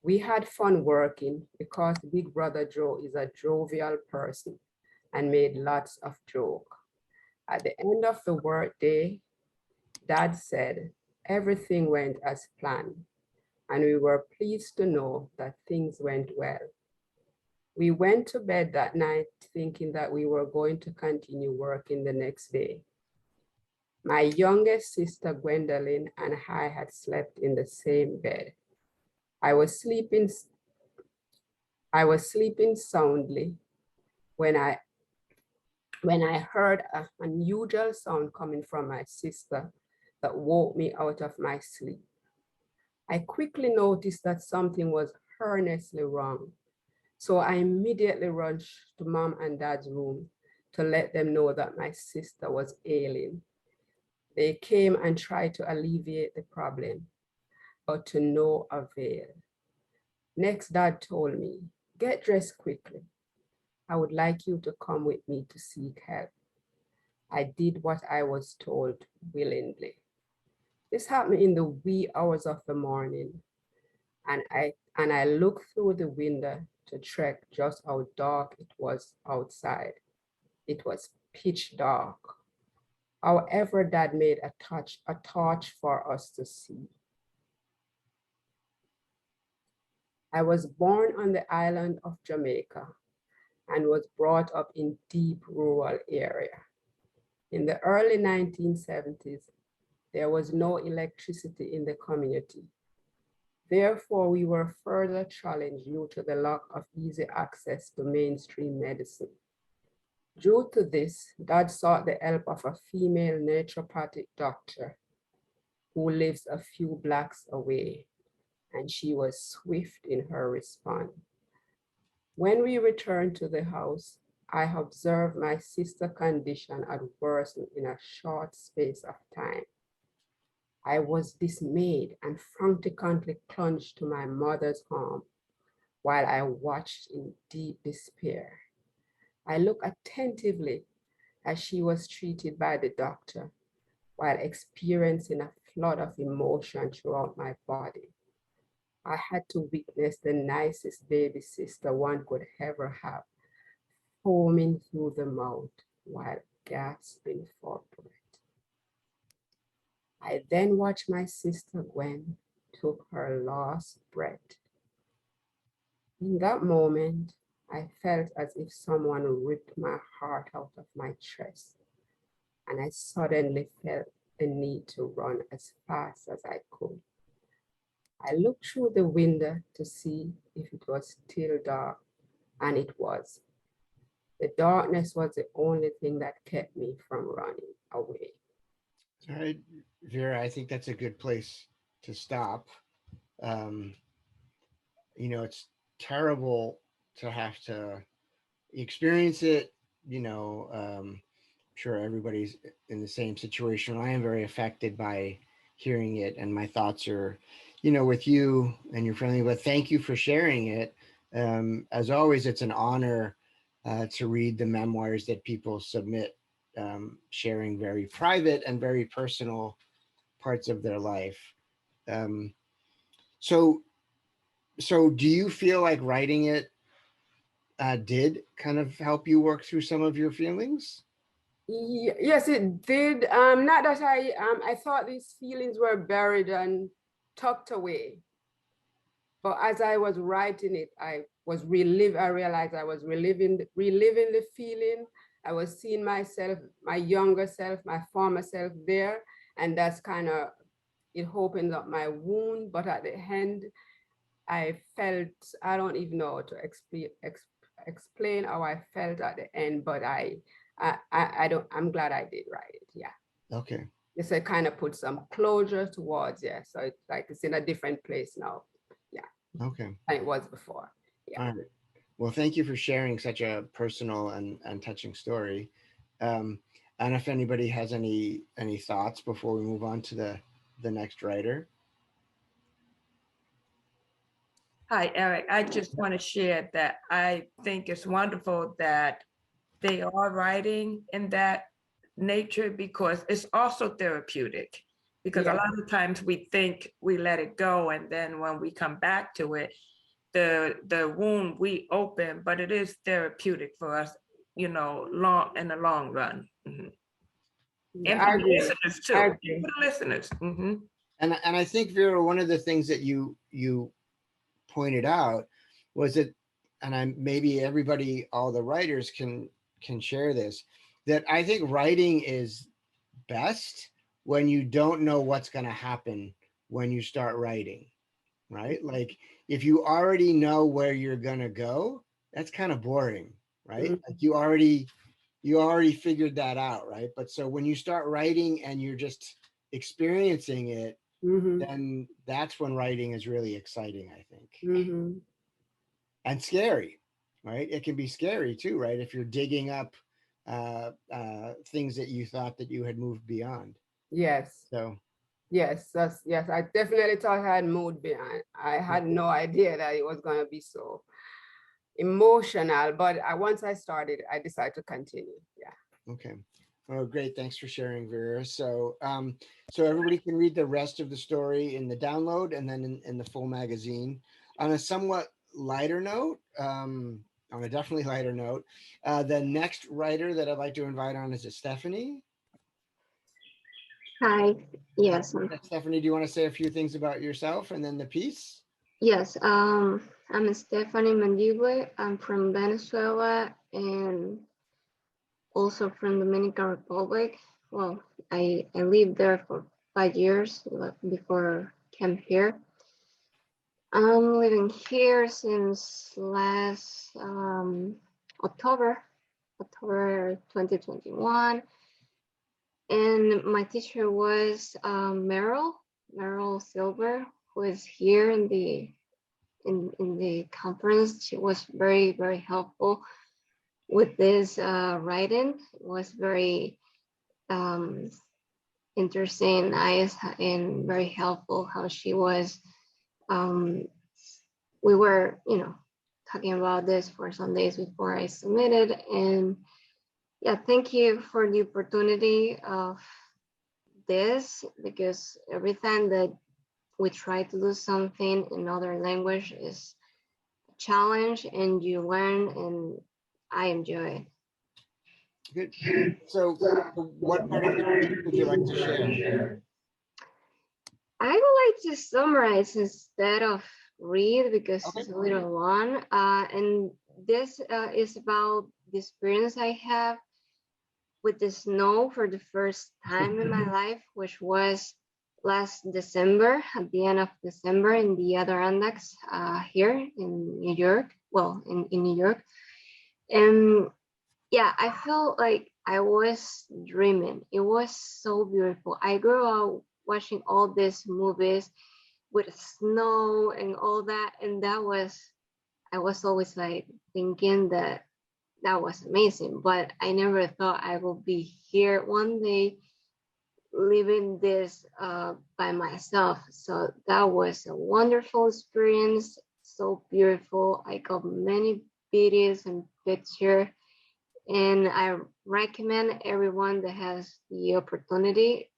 We had fun working because Big Brother Joe is a jovial person and made lots of jokes. At the end of the workday, Dad said everything went as planned, and we were pleased to know that things went well. We went to bed that night thinking that we were going to continue working the next day. My youngest sister, Gwendolyn, and I had slept in the same bed. I was sleeping soundly when I heard an unusual sound coming from my sister that woke me out of my sleep. I quickly noticed that something was earnestly wrong. So I immediately rushed to Mom and Dad's room to let them know that my sister was ailing. They came and tried to alleviate the problem, but to no avail. Next, Dad told me, "Get dressed quickly. I would like you to come with me to seek help." I did what I was told willingly. This happened in the wee hours of the morning, and I looked through the window to check just how dark it was outside. It was pitch dark. However, Dad made a torch for us to see. I was born on the island of Jamaica and was brought up in deep rural area. In the early 1970s, there was no electricity in the community. Therefore, we were further challenged due to the lack of easy access to mainstream medicine. Due to this, Dad sought the help of a female naturopathic doctor who lives a few blocks away, and she was swift in her response. When we returned to the house, I observed my sister's condition had worsened in a short space of time. I was dismayed and frantically clung to my mother's arm while I watched in deep despair. I looked attentively as she was treated by the doctor while experiencing a flood of emotion throughout my body. I had to witness the nicest baby sister one could ever have, foaming through the mouth while gasping for breath. I then watched my sister Gwen took her last breath. In that moment, I felt as if someone ripped my heart out of my chest, and I suddenly felt the need to run as fast as I could. I looked through the window to see if it was still dark, and it was. The darkness was the only thing that kept me from running away. All right, Vera, I think that's a good place to stop. Um, you know, it's terrible to have to experience it. Sure everybody's in the same situation. I am very affected by hearing it, and my thoughts are, with you and your family. But thank you for sharing it. As always, it's an honor to read the memoirs that people submit, sharing very private and very personal parts of their life. So do you feel like writing it did kind of help you work through some of your feelings? Yes, it did. Not that I thought these feelings were buried and tucked away, but as I was writing it, I realized I was reliving the feeling. I was seeing myself, my younger self, my former self there, and that's kind of, it opens up my wound. But at the end, I felt, I don't even know how to explain how I felt at the end, but I'm glad I did write it. Yeah. Okay. Yes, I kind of put some closure towards, yeah. So it's like it's in a different place now. Yeah. Okay. Than it was before. Yeah. All right. Well, thank you for sharing such a personal and touching story. And if anybody has any thoughts before we move on to the next writer. Hi, Eric. I just want to share that I think it's wonderful that they are writing in that nature, because it's also therapeutic. Because a lot of times we think we let it go, and then when we come back to it, the wound we open, but it is therapeutic for us, in the long run. Mm-hmm. And for the listeners too. For the listeners. Mm-hmm. And I think, Vera, one of the things that you pointed out was that, and maybe everybody, all the writers can share this, that I think writing is best when you don't know what's going to happen when you start writing, right? Like if you already know where you're going to go, that's kind of boring, right? Mm-hmm. Like you already figured that out, right? But so when you start writing and you're just experiencing it, mm-hmm. then that's when writing is really exciting, I think. Mm-hmm. And scary, right? It can be scary too, right? If you're digging up things that you thought that you had moved beyond. Yes. So. Yes, yes. I definitely thought I had moved beyond. I had no idea that it was going to be so emotional, but once I started, I decided to continue. Yeah. Okay. Oh, great. Thanks for sharing, Vera. So, so everybody can read the rest of the story in the download and then in the full magazine. On a somewhat lighter note, on a definitely lighter note, the next writer that I'd like to invite on is Stephanie. Hi. Yes. Stephanie, do you want to say a few things about yourself and then the piece? Yes. I'm Stephanie Mandible. I'm from Venezuela and also from Dominican Republic. Well, I lived there for 5 years before I came here. I'm living here since last October 2021. And my teacher was Meryl Silver, who is here in the conference. She was very, very helpful with this writing. It was very interesting, nice, and very helpful how she was. We were, talking about this for some days before I submitted, and yeah, thank you for the opportunity of this, because every time that we try to do something in other language is a challenge, and you learn, and I enjoy it. Good. So what part of the piece would you like to share? I would like to summarize instead of read because Okay. it's a little long. And this is about the experience I have with the snow for the first time in my life, which was last December, at the end of December in the Adirondacks here in New York. Well, in New York. And yeah, I felt like I was dreaming. It was so beautiful. I grew up watching all these movies with snow and all that, and I was always like thinking that that was amazing, but I never thought I would be here one day living this by myself. So that was a wonderful experience, so beautiful. I got many videos and pictures, and I recommend everyone that has the opportunity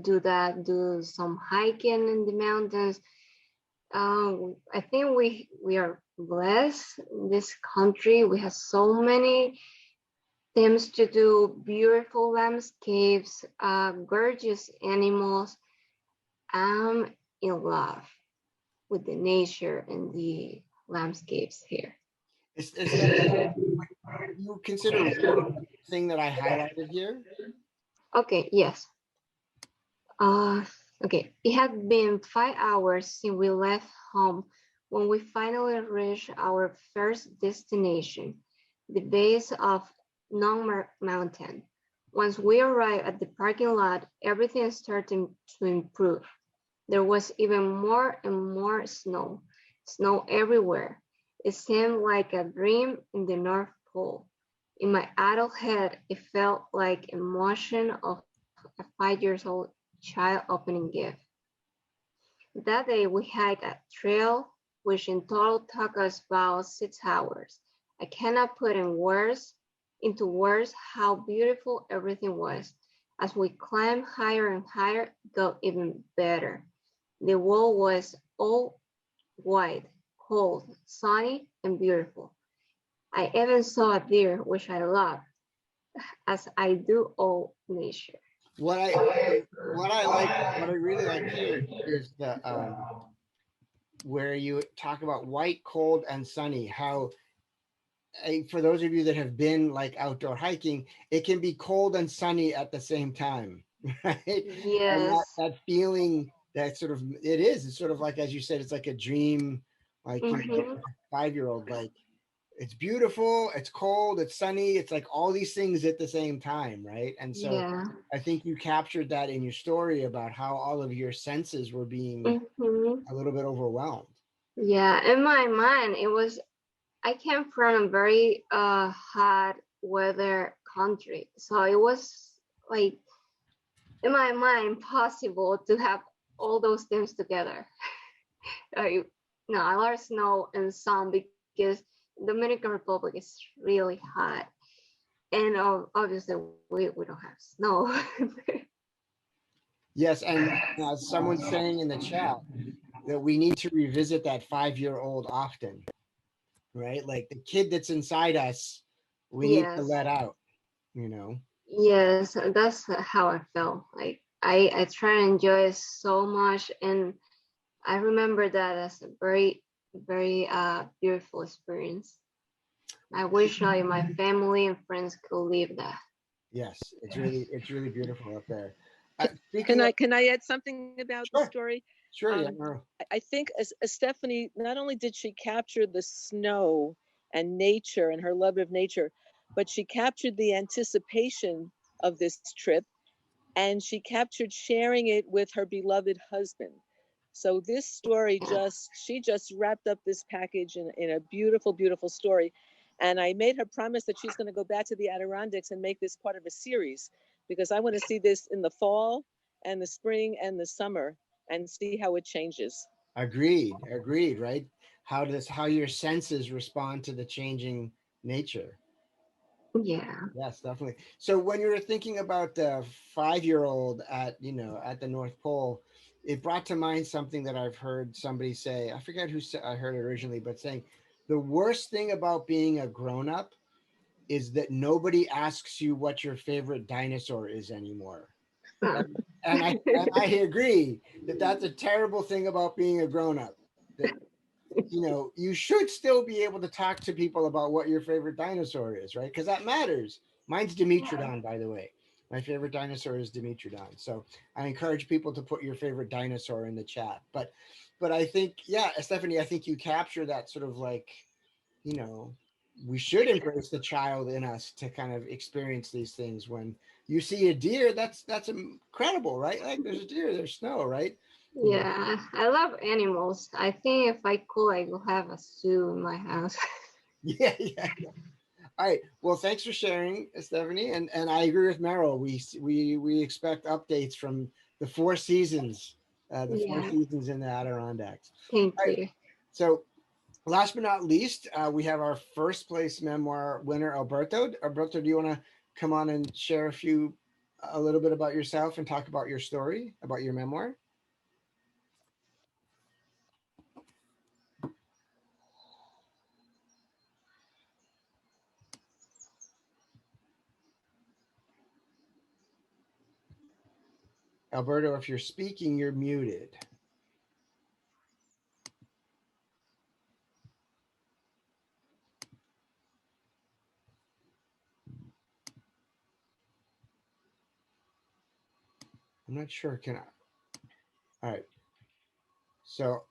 do some hiking in the mountains. I think we are blessed in this country. We have so many things to do, beautiful landscapes, gorgeous animals. I'm in love with the nature and the landscapes here. Is that you consider the thing that I highlighted here? Okay, yes. Okay, it had been 5 hours since we left home when we finally reached our first destination, the base of Nong Mountain. Once we arrived at the parking lot, everything started to improve. There was even more and more snow, snow everywhere. It seemed like a dream in the North Pole. In my adult head, it felt like a motion of a 5 years old child opening gift. That day we hiked a trail which in total took us about 6 hours. I cannot put into words how beautiful everything was. As we climbed higher and higher, it got even better. The world was all white, cold, sunny, and beautiful. I even saw a deer, which I love, as I do all nature. What I really like here is the where you talk about white, cold, and sunny. How for those of you that have been like outdoor hiking, it can be cold and sunny at the same time, right? And Yes. that feeling, that sort of, it's sort of like, as you said, it's like a dream, like you know, Mm-hmm. 5-year-old, like it's beautiful, it's cold, it's sunny, it's like all these things at the same time, right? And so Yeah. I think you captured that in your story about how all of your senses were being Mm-hmm. a little bit overwhelmed. Yeah. In my mind, I came from a very hot weather country. So it was like in my mind possible to have all those things together. I, no, a lot of snow and sun because Dominican Republic is really hot. And obviously we don't have snow. Yes, and as someone's saying in the chat, that we need to revisit that 5-year-old often, right? Like the kid that's inside us, we need to Yes. let out, you know? Yes, that's how I felt. Like I try to enjoy it so much, and I remember that as a very, very beautiful experience. I wish my family and friends could live that. Yes, it's really beautiful up there. Can Speaking of, can I add something about the sure, story? sure, yeah. I think as Stephanie, not only did she capture the snow and nature and her love of nature, but she captured the anticipation of this trip, and she captured sharing it with her beloved husband. So this story she just wrapped up this package in a beautiful, beautiful story. And I made her promise that she's going to go back to the Adirondacks and make this part of a series, because I want to see this in the fall and the spring and the summer and see how it changes. Agreed, right? How your senses respond to the changing nature. Yeah. Yes, definitely. So when you were thinking about the 5-year-old at, at the North Pole, it brought to mind something that I've heard somebody say. I forget who I heard it originally, but saying the worst thing about being a grown-up is that nobody asks you what your favorite dinosaur is anymore. And I agree that that's a terrible thing about being a grown-up. That, you know, you should still be able to talk to people about what your favorite dinosaur is, right? Because that matters. Mine's Dimetrodon, by the way. My favorite dinosaur is Dimetrodon. So I encourage people to put your favorite dinosaur in the chat. But I think, yeah, Stephanie, I think you capture that sort of like, you know, we should embrace the child in us to kind of experience these things. When you see a deer, that's incredible, right? Like there's a deer, there's snow, right? Yeah, I love animals. I think if I could, I would have a zoo in my house. Yeah. All right. Well, thanks for sharing, Stephanie. And I agree with Meryl. We expect updates from the four seasons, four seasons in the Adirondacks. Thank All right. you. So last but not least, we have our first place memoir winner, Alberto. Alberto, do you want to come on and share a little bit about yourself and talk about your story, about your memoir? Alberto, if you're speaking, you're muted. I'm not sure. Can I? All right. So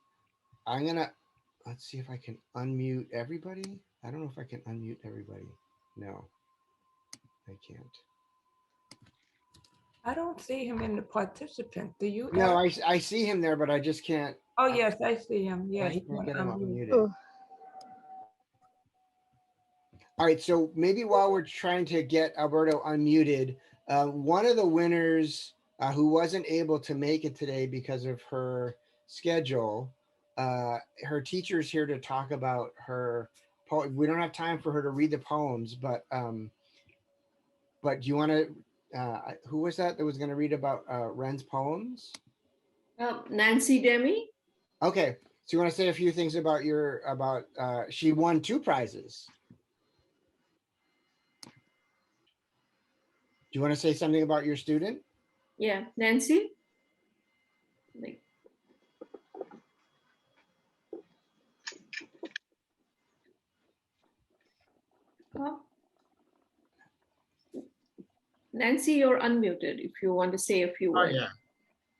let's see if I can unmute everybody. I don't know if I can unmute everybody. No, I can't. I don't see him in the participant. Do you? No, I see him there, but I just can't. Oh, yes, I see him. Yes. I can't get him unmuted. All right, so maybe while we're trying to get Alberto unmuted, one of the winners who wasn't able to make it today because of her schedule, her teacher's here to talk about her poem. We don't have time for her to read the poems, but do you want to? Who was that was going to read about Ren's poems? Nancy Demi. Okay, so you want to say a few things about she won 2 prizes. Do you want to say something about your student? Yeah, Nancy. Nancy, you're unmuted if you want to say a few words. Oh, yeah.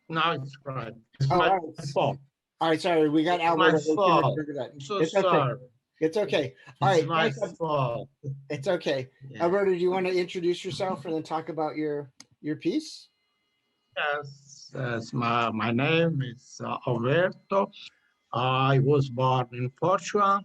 Now it's right. It's my fault. All right, sorry, we got Alberto. My fault. So sorry. It's okay. All right. My fault. It's okay. Yeah. Alberto, do you want to introduce yourself and then talk about your piece? Yes, my name is Alberto. I was born in Portugal.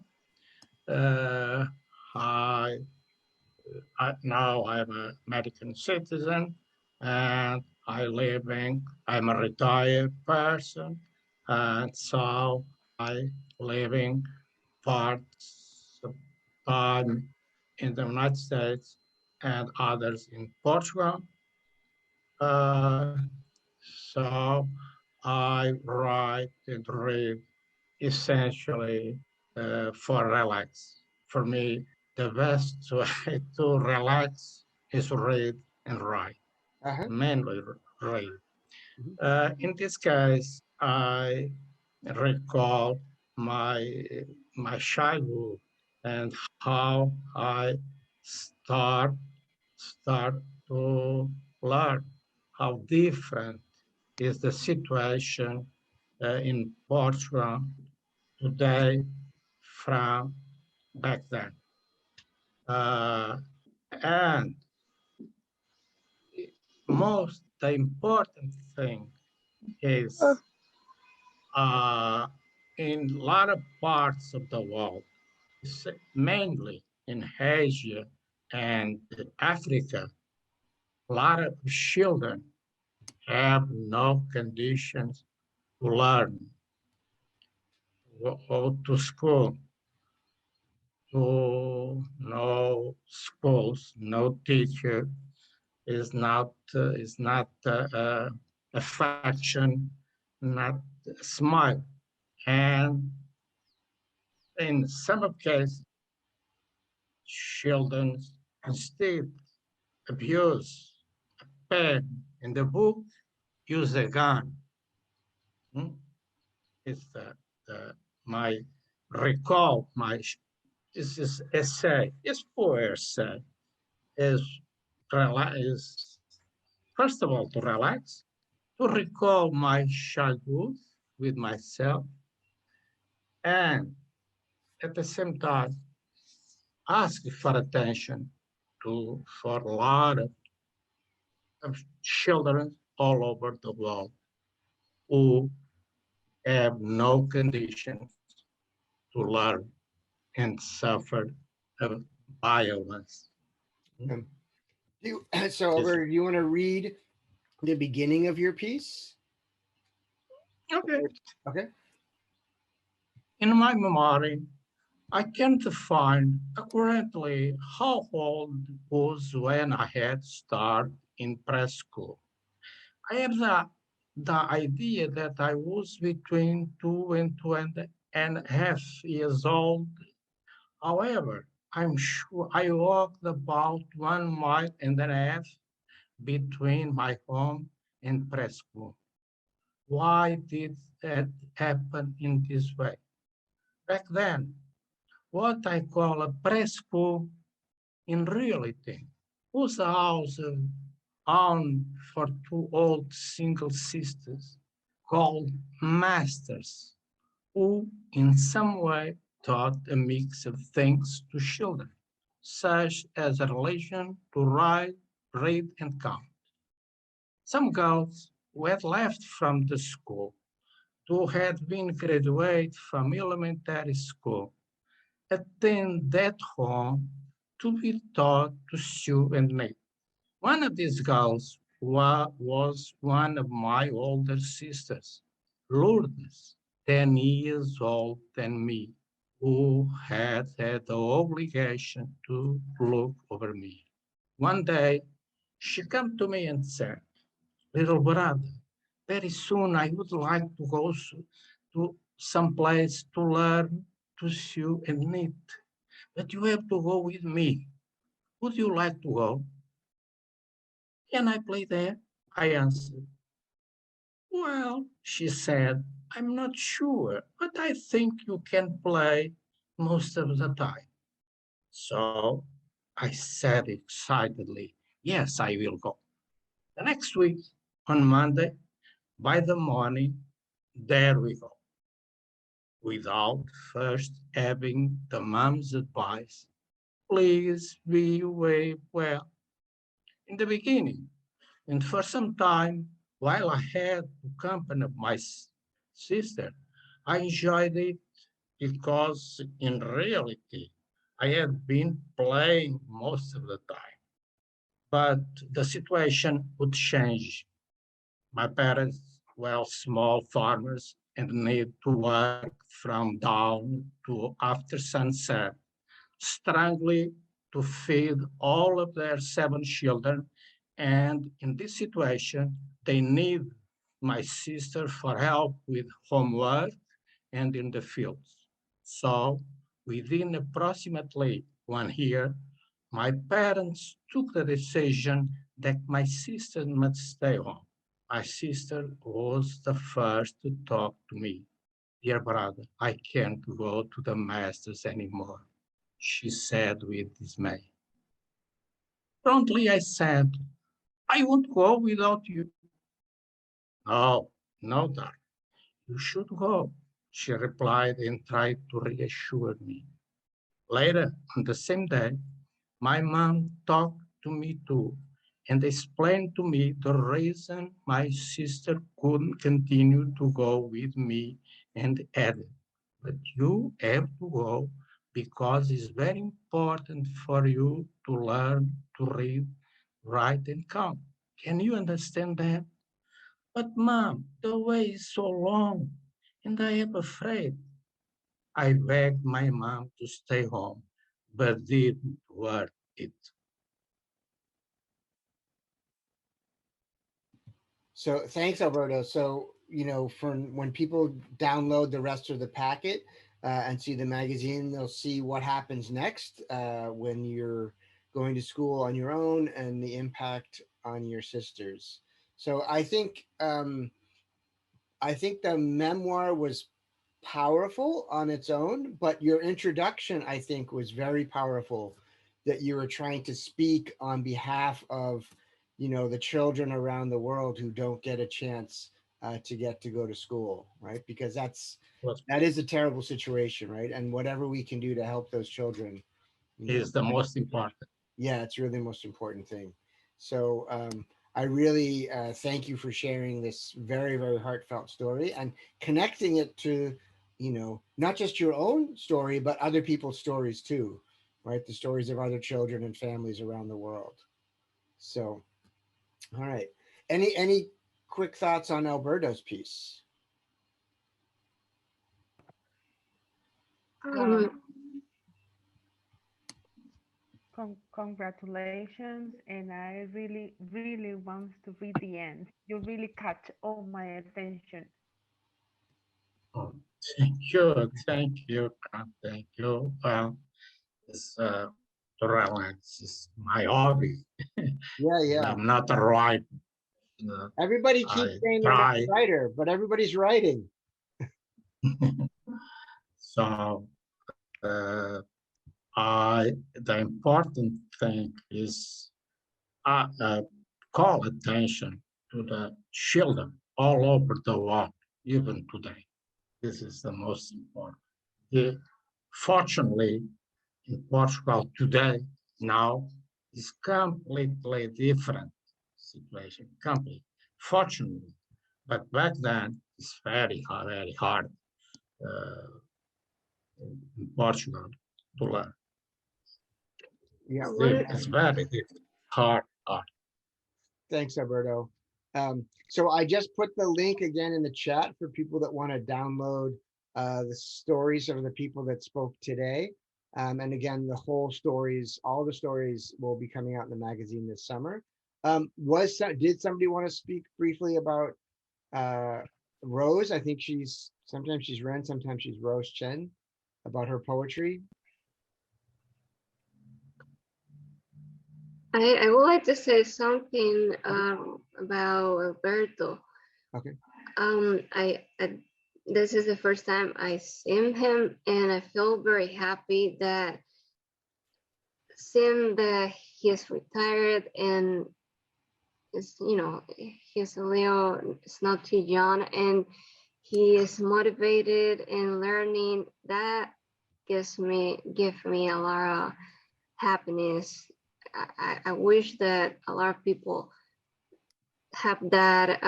Now I'm an American citizen, and I'm a retired person, and so I living parts of time in the United States and others in Portugal. So I write and read essentially for relax. For me, the best way to relax is read and write, mainly read. In this case, I recall my childhood and how I start to learn how different is the situation in Portugal today from back then. And the important thing is in a lot of parts of the world, mainly in Asia and Africa, a lot of children have no conditions to learn, go to school, to no schools, no teacher is not affection, not a smile, and in some cases, children instead abuse, pain In the book, use a gun. It's my recall, this is essay, it's poor essay, is first of all to relax, to recall my childhood with myself, and at the same time, ask for attention for a lot of children all over the world who have no conditions to learn and suffer of violence. So, Alberto, do you want to read the beginning of your piece? Okay. Okay. In my memory, I can't find accurately how old I was when I had started in preschool. I have the idea that I was between 2 and 2.5 years old. However, I'm sure I walked about 1.5 miles between my home and preschool. Why did that happen in this way? Back then, what I call a preschool in reality was a house owned for two old single sisters called masters, who in some way taught a mix of things to children, such as a relation to write, read, and count. Some girls who had left from the school, who had been graduated from elementary school, attend that home to be taught to sew and knit. One of these girls was one of my older sisters, Lourdes, 10 years old than me, who had the obligation to look over me. One day, she came to me and said, "Little brother, very soon I would like to go to some place to learn to sew and knit, but you have to go with me. Would you like to go?" "Can I play there?" I answered. "Well," she said, "I'm not sure, but I think you can play most of the time." So I said excitedly, "Yes, I will go." The next week, on Monday, by the morning, there we go, without first having the mom's advice. Please be away well. In the beginning, and for some time, while I had the company of my sister, I enjoyed it because in reality, I had been playing most of the time. But the situation would change. My parents were small farmers and need to work from dawn to after sunset, struggling to feed all of their 7 children. And in this situation, they need my sister for help with homework and in the fields. So within approximately 1 year, my parents took the decision that my sister must stay home. My sister was the first to talk to me. "Dear brother, I can't go to the masters anymore," she said with dismay. Promptly I said, "I won't go without you." "No, no, darling, you should go," she replied and tried to reassure me. Later on the same day, my mom talked to me too and explained to me the reason my sister couldn't continue to go with me and added, "But you have to go because it's very important for you to learn to read, write, and count. Can you understand that?" "But mom, the way is so long and I am afraid." I begged my mom to stay home, but didn't worth it. So thanks, Alberto. So, for when people download the rest of the packet and see the magazine, they'll see what happens next when you're going to school on your own and the impact on your sisters. So I think the memoir was powerful on its own, but your introduction, I think, was very powerful, that you were trying to speak on behalf of, the children around the world who don't get a chance to get to go to school, right? Because that is a terrible situation, right? And whatever we can do to help those children is the most important. Yeah, it's really the most important thing. So I really thank you for sharing this very, very heartfelt story and connecting it to, not just your own story, but other people's stories too, right? The stories of other children and families around the world. So, all right. Any quick thoughts on Alberto's piece? Congratulations, and I really, really want to read the end. You really catch all my attention. Oh, thank you, thank you, thank you. Well, it's to relax. It's my hobby. Yeah. I'm not a writer. Everybody keeps saying they're not a writer, but everybody's writing. So the important thing is call attention to the children all over the world, even today. This is the most important. Fortunately, in Portugal today, now, is completely different situation, completely. Fortunately, but back then, it's very hard in Portugal to learn. Yeah, it's very hard. Thanks, Alberto. So I just put the link again in the chat for people that want to download the stories of the people that spoke today. And again, all the stories will be coming out in the magazine this summer. Did somebody want to speak briefly about Rose? I think sometimes she's Ren, sometimes she's Rose Chen, about her poetry. I would like to say something about Alberto. Okay. This is the first time I seen him, and I feel very happy that seeing that he's retired and he's it's not too young, and he is motivated and learning. That give me a lot of happiness. I wish that a lot of people have that,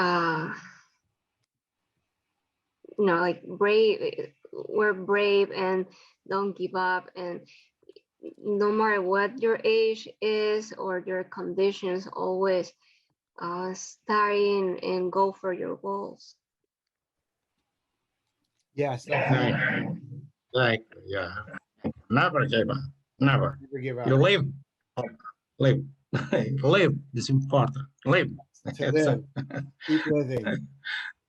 like we're brave and don't give up, and no matter what your age is or your conditions, always study and go for your goals. Yes, definitely. Yeah. Never give up. Never. Never give up. You live. Live is important. Live. Live. Keep living.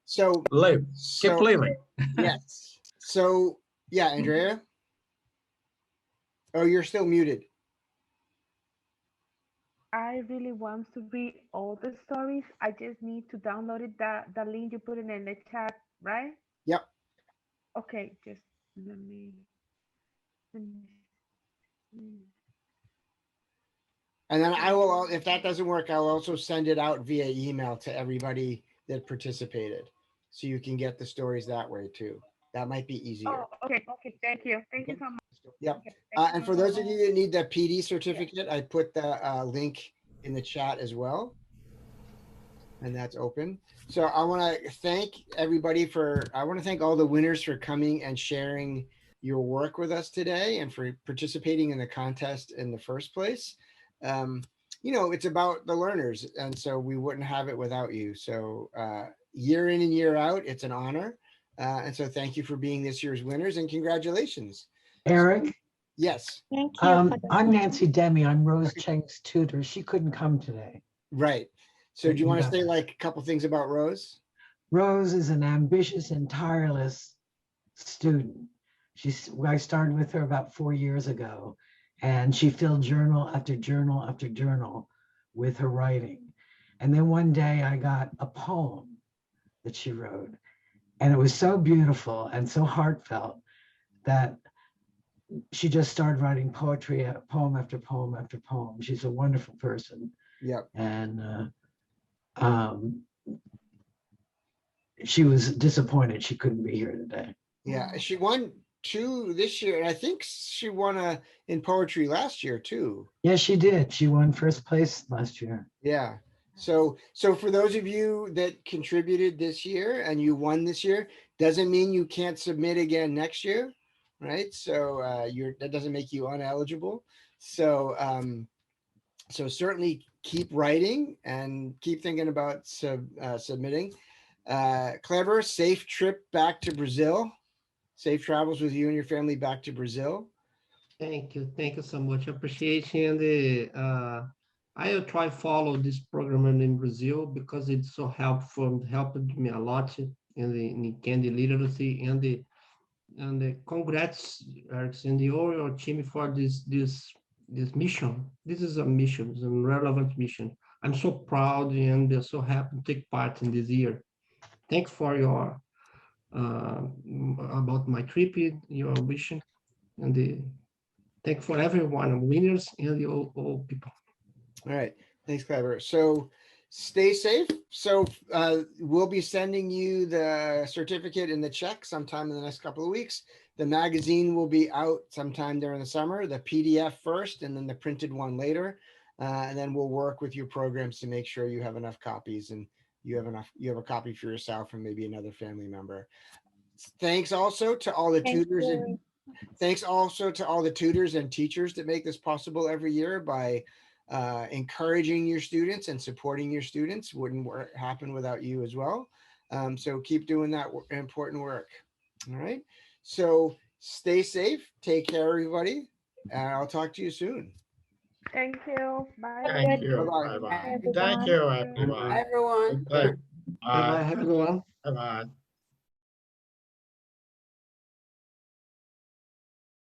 So live. Keep living. Yes. So yeah, Andrea. Oh, you're still muted. I really want to read all the stories. I just need to download it. The link you put it in the chat, right? Yep. Okay, just let me. And then I will, if that doesn't work, I'll also send it out via email to everybody that participated, so you can get the stories that way too. That might be easier. Oh, okay. Thank you. Thank you so much. Yep. Okay, And for those of you that need the PD certificate, I put the link in the chat as well. And that's open. So I want to thank everybody I want to thank all the winners for coming and sharing your work with us today and for participating in the contest in the first place. It's about the learners, and so we wouldn't have it without you. So year in and year out, it's an honor. And so thank you for being this year's winners, and congratulations. Eric? Yes. Thank you. I'm Nancy Demi. I'm Rose Cheng's tutor. She couldn't come today. Right. So do you want to say like a couple things about Rose? Rose is an ambitious and tireless student. I started with her about 4 years ago, and she filled journal after journal after journal with her writing. And then one day I got a poem that she wrote, and it was so beautiful and so heartfelt that she just started writing poetry, poem after poem after poem. She's a wonderful person. Yep. And she was disappointed she couldn't be here today. Yeah, she won 2 this year, and I think she won in poetry last year too. Yes, she did. She won first place last year. Yeah. So for those of you that contributed this year and you won this year, doesn't mean you can't submit again next year, right? So that doesn't make you uneligible. So so certainly keep writing and keep thinking about submitting. Clever, safe trip back to Brazil. Safe travels with you and your family back to Brazil. Thank you so much. Appreciation. I will try follow this program in Brazil because it's so helpful, helped me a lot in the candy literacy and the congrats, Alex, and the whole team for this mission. This is a mission, it's a relevant mission. I'm so proud and so happy to take part in this year. Thanks for your about my trip, your vision, and thank for everyone, winners and the all people. All right, thanks, Clever. So stay safe. So we'll be sending you the certificate and the check sometime in the next couple of weeks. The magazine will be out sometime during the summer, the PDF first, and then the printed one later. And then we'll work with your programs to make sure you have enough copies and you have a copy for yourself and maybe another family member. Thanks also to all the tutors and thanks also to all the tutors and teachers that make this possible every year by encouraging your students and supporting your students. Wouldn't happen without you as well. So keep doing that important work. All right. So stay safe. Take care, everybody. And I'll talk to you soon. Thank you. Bye. Thank you. Bye-bye. Bye-bye. Thank you, everyone. Bye, everyone. Bye. Bye-bye, everyone. Bye-bye.